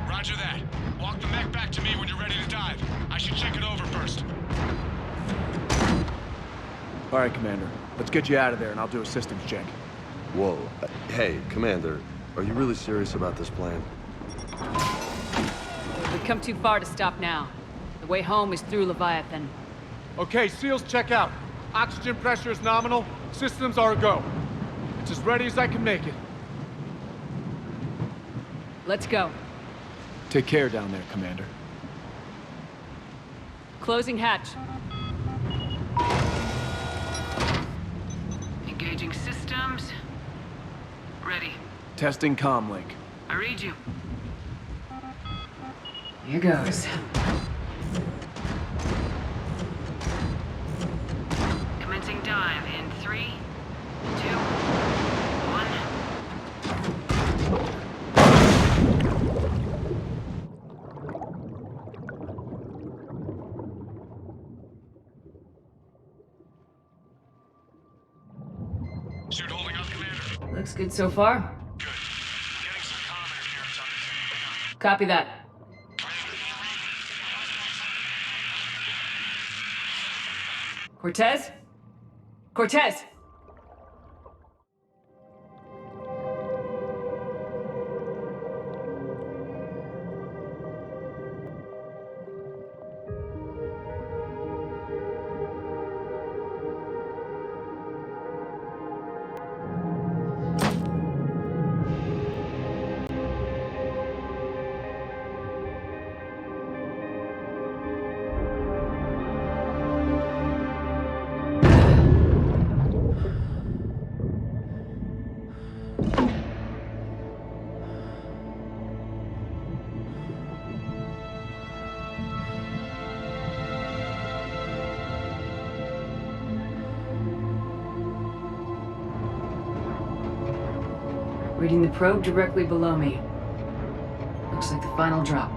O: Roger that. Walk the mech back to me when you're ready to dive. I should check it over first.
S: All right, Commander. Let's get you out of there and I'll do a systems check.
U: Whoa. Hey, Commander. Are you really serious about this plan?
C: We've come too far to stop now. The way home is through Leviathan.
S: Okay, SEALs check out. Oxygen pressure is nominal. Systems are a go. It's as ready as I can make it.
C: Let's go.
S: Take care down there, Commander.
C: Closing hatch.
P: Engaging systems. Ready.
S: Testing comlink.
P: I read you.
C: Here goes.
P: Commencing dive in 3, 2, 1.
O: Suit holding up, Commander.
C: Looks good so far.
O: Good. Getting some comm interference on this.
C: Copy that. Cortez? Cortez! Reading the probe directly below me. Looks like the final drop.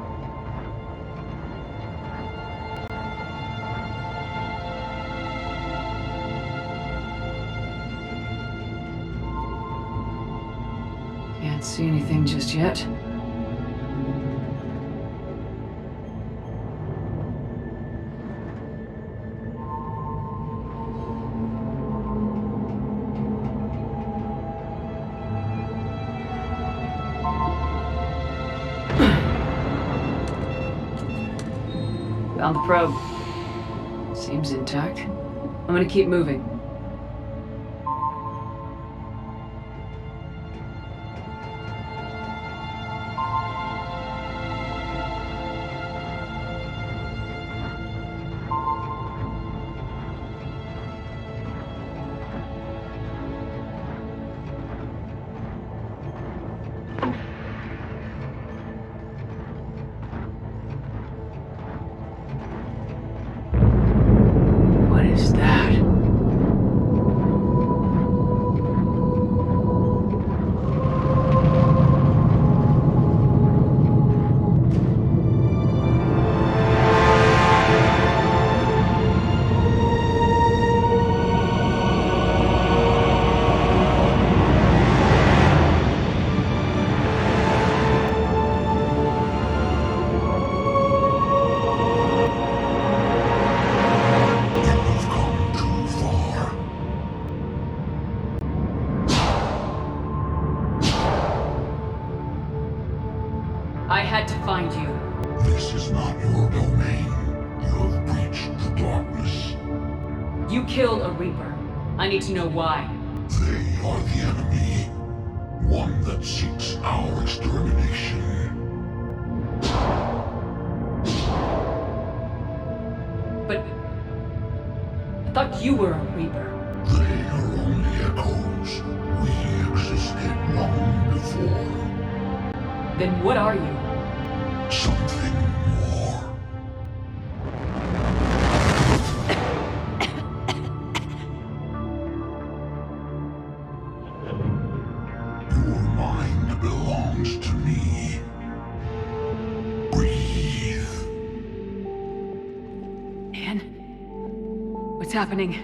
C: Can't see anything just yet. Found the probe. Seems intact. I'm gonna keep moving. What is that? I had to find you.
H: This is not your domain. You have breached the darkness.
C: You killed a Reaper. I need to know why.
H: They are the enemy. One that seeks our extermination.
C: But I thought you were a Reaper.
H: They are only echoes. We existed long before.
C: Then what are you?
H: Something more. Your mind belongs to me. Breathe.
C: Anne? What's happening?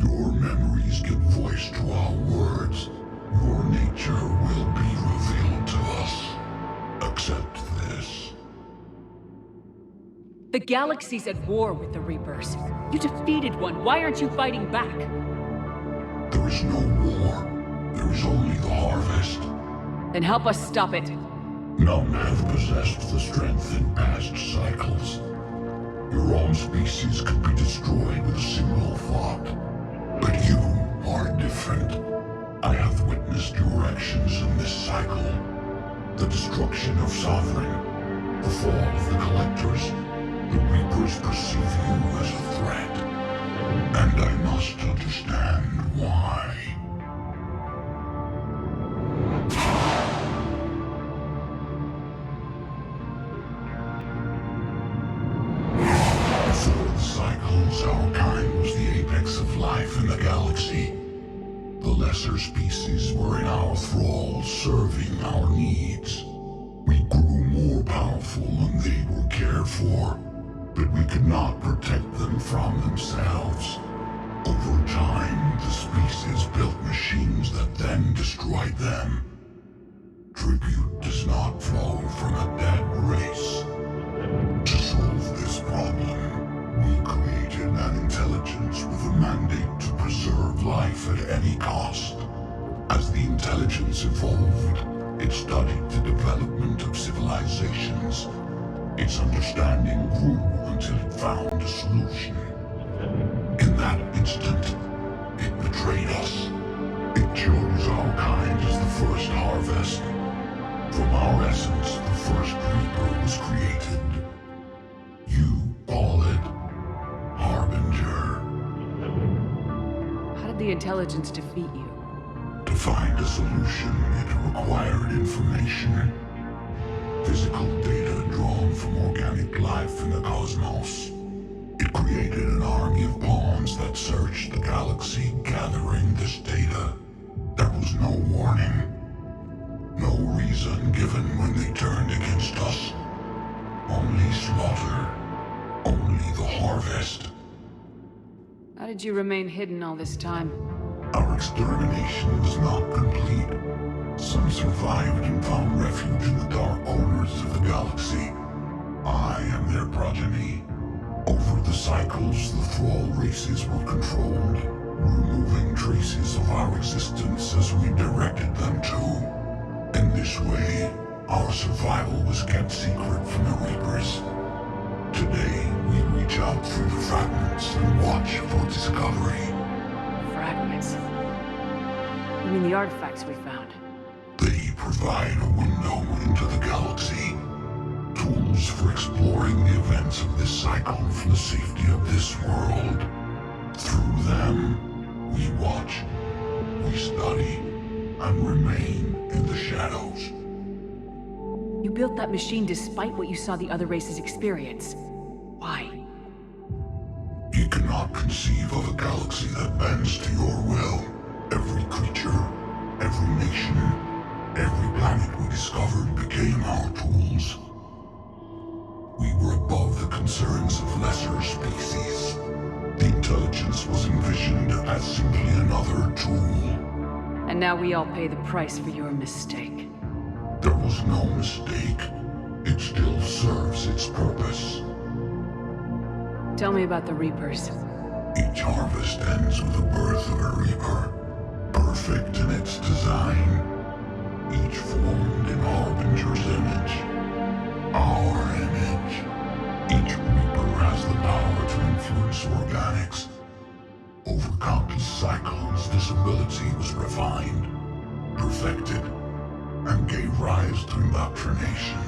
H: Your memories give voice to our words. Your nature will be revealed to us. Accept this.
C: The galaxy's at war with the Reapers. You defeated one. Why aren't you fighting back?
H: There is no war. There is only the harvest.
C: Then help us stop it.
H: None have possessed the strength in past cycles. Your own species could be destroyed with a single thought. But you are different. I have witnessed your actions in this cycle. The destruction of Sovereign, the fall of the Collectors. The Reapers perceive you as a threat. And I must understand why. Before the cycles, our kind was the apex of life in the galaxy. The lesser species were in our thrall, serving our needs. We grew more powerful and they were cared for, but we could not protect them from themselves. Over time, the species built machines that then destroyed them. Tribute does not flow from a dead race. To solve this problem, we created an intelligence with a mandate to preserve life at any cost. As the intelligence evolved, it studied the development of civilizations. Its understanding grew until it found a solution. In that instant, it betrayed us. It chose our kind as the first harvest. From our essence, the first Reaper was created. You call it Harbinger.
C: How did the intelligence defeat you?
H: To find a solution, it required information. Physical data drawn from organic life in the cosmos. It created an army of pawns that searched the galaxy, gathering this data. There was no warning. No reason given when they turned against us. Only slaughter. Only the harvest.
C: How did you remain hidden all this time?
H: Our extermination was not complete. Some survived and found refuge in the dark corners of the galaxy. I am their progeny. Over the cycles, the thrall races were controlled, removing traces of our existence as we directed them to. In this way, our survival was kept secret from the Reapers. Today, we reach out through the fragments and watch for discovery.
C: Fragments? You mean the artifacts we found?
H: They provide a window into the galaxy. Tools for exploring the events of this cycle for the safety of this world. Through them, we watch, we study, and remain in the shadows.
C: You built that machine despite what you saw the other races experience. Why?
H: You cannot conceive of a galaxy that bends to your will. Every creature, every nation, every planet we discovered became our tools. We were above the concerns of lesser species. The intelligence was envisioned as simply another tool.
C: And now we all pay the price for your mistake.
H: There was no mistake. It still serves its purpose.
C: Tell me about the Reapers.
H: Each harvest ends with the birth of a Reaper. Perfect in its design. Each formed in Harbinger's image. Our image. Each Reaper has the power to influence organics. Over countless cycles, this ability was refined, perfected, and gave rise to indoctrination.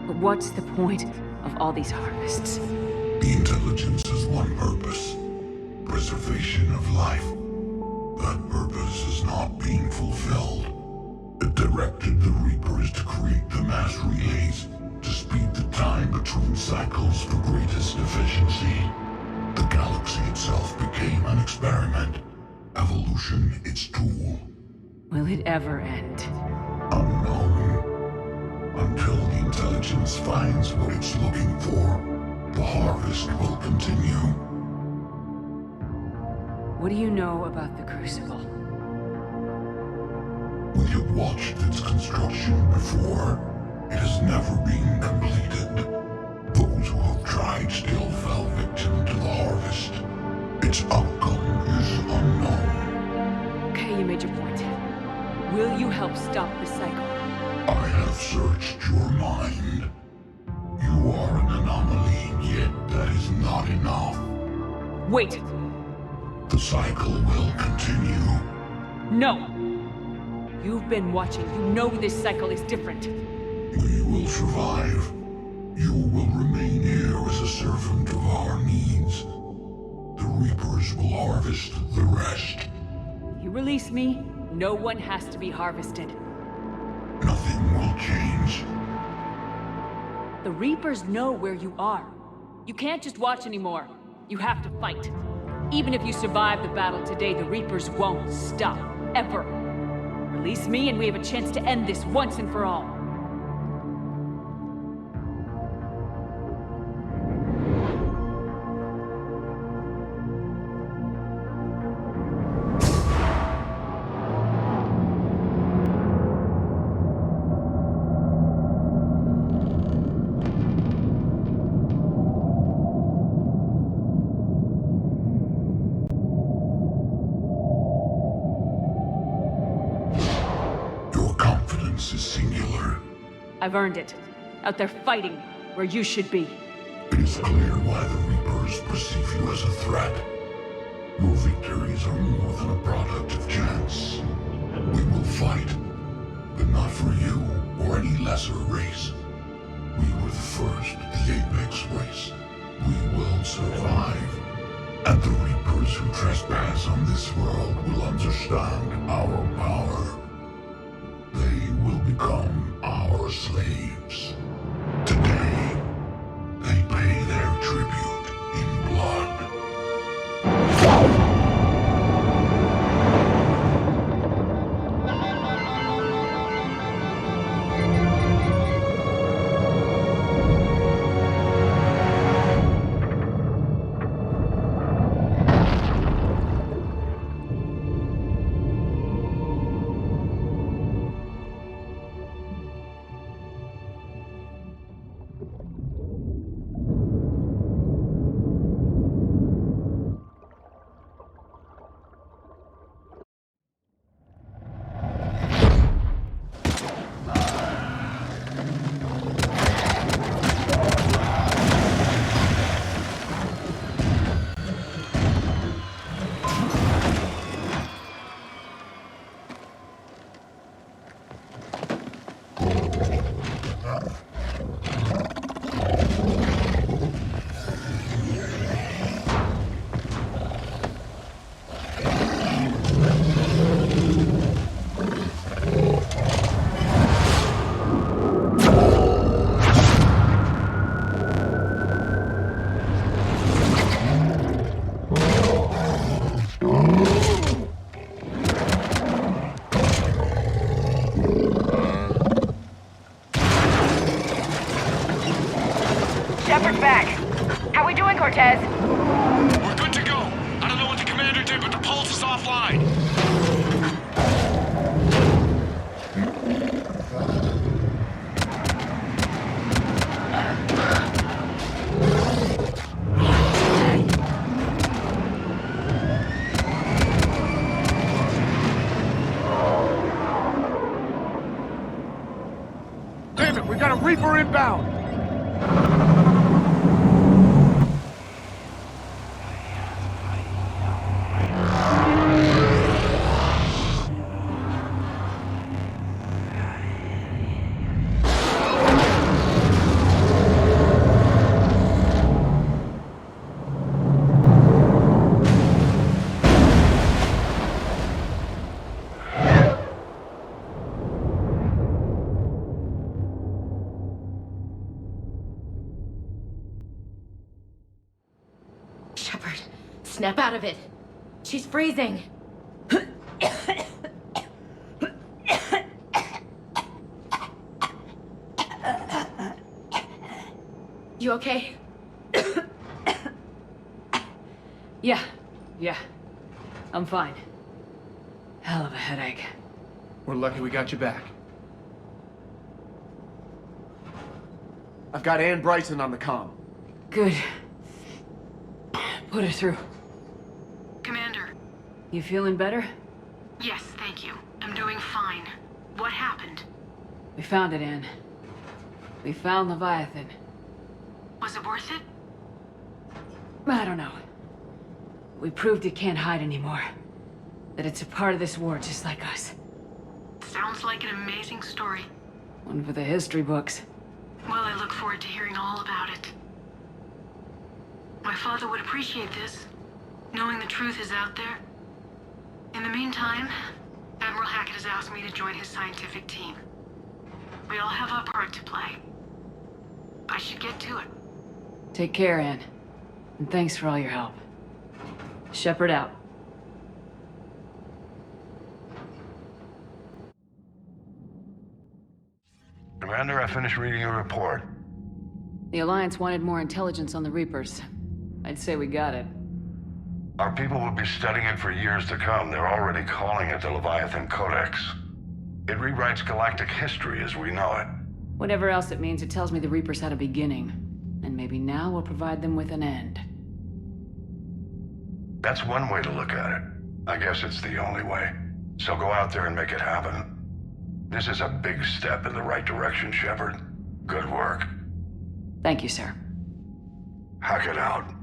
C: But what's the point of all these harvests?
H: The intelligence has one purpose. Preservation of life. That purpose is not being fulfilled. It directed the Reapers to create the mass relays to speed the time between cycles for greatest efficiency. The galaxy itself became an experiment. Evolution its tool.
C: Will it ever end?
H: Unknown. Until the intelligence finds what it's looking for, the harvest will continue.
C: What do you know about the Crucible?
H: We have watched its construction before. It has never been completed. Those who have tried still fell victim to the harvest. Its outcome is unknown.
C: Okay, you made your point. Will you help stop the cycle?
H: I have searched your mind. You are an anomaly, yet that is not enough.
C: Wait!
H: The cycle will continue.
C: No! You've been watching. You know this cycle is different.
H: We will survive. You will remain here as a servant of our needs. The Reapers will harvest the rest.
C: If you release me, no one has to be harvested.
H: Nothing will change.
C: The Reapers know where you are. You can't just watch anymore. You have to fight. Even if you survive the battle today, the Reapers won't stop. Ever. Release me and we have a chance to end this once and for all.
H: Is singular.
C: I've earned it. Out there fighting, where you should be.
H: It is clear why the Reapers perceive you as a threat. Your victories are more than a product of chance. We will fight, but not for you or any lesser race. We were the first, the Apex race. We will survive. And the Reapers who trespass on this world will understand our power. They will become our slaves. Today, they pay their tribute in blood.
J: Shepard's back. How we doing, Cortez?
O: We're good to go. I don't know what the commander did, but the pulse is offline.
S: Damn it, we got a Reaper inbound!
G: Shepard, snap out of it. She's freezing. You okay?
C: Yeah. I'm fine. Hell of a headache.
S: We're lucky we got you back. I've got Ann Bryson on the comm.
C: Good. Put her through.
P: Commander.
C: You feeling better?
P: Yes, thank you. I'm doing fine. What happened?
C: We found it, Ann. We found Leviathan.
P: Was it worth it?
C: I don't know. We proved it can't hide anymore. That it's a part of this war just like us.
P: Sounds like an amazing story.
C: One for the history books.
P: Well, I look forward to hearing all about it. My father would appreciate this, knowing the truth is out there. In the meantime, Admiral Hackett has asked me to join his scientific team. We all have our part to play. I should get to it.
C: Take care, Anne. And thanks for all your help. Shepard out.
A: Commander, I finished reading your report.
C: The Alliance wanted more intelligence on the Reapers. I'd say we got it.
A: Our people will be studying it for years to come. They're already calling it the Leviathan Codex. It rewrites galactic history as we know it.
C: Whatever else it means, it tells me the Reapers had a beginning. And maybe now we'll provide them with an end.
A: That's one way to look at it. I guess it's the only way. So go out there and make it happen. This is a big step in the right direction, Shepard. Good work.
C: Thank you, sir.
A: Hackett out.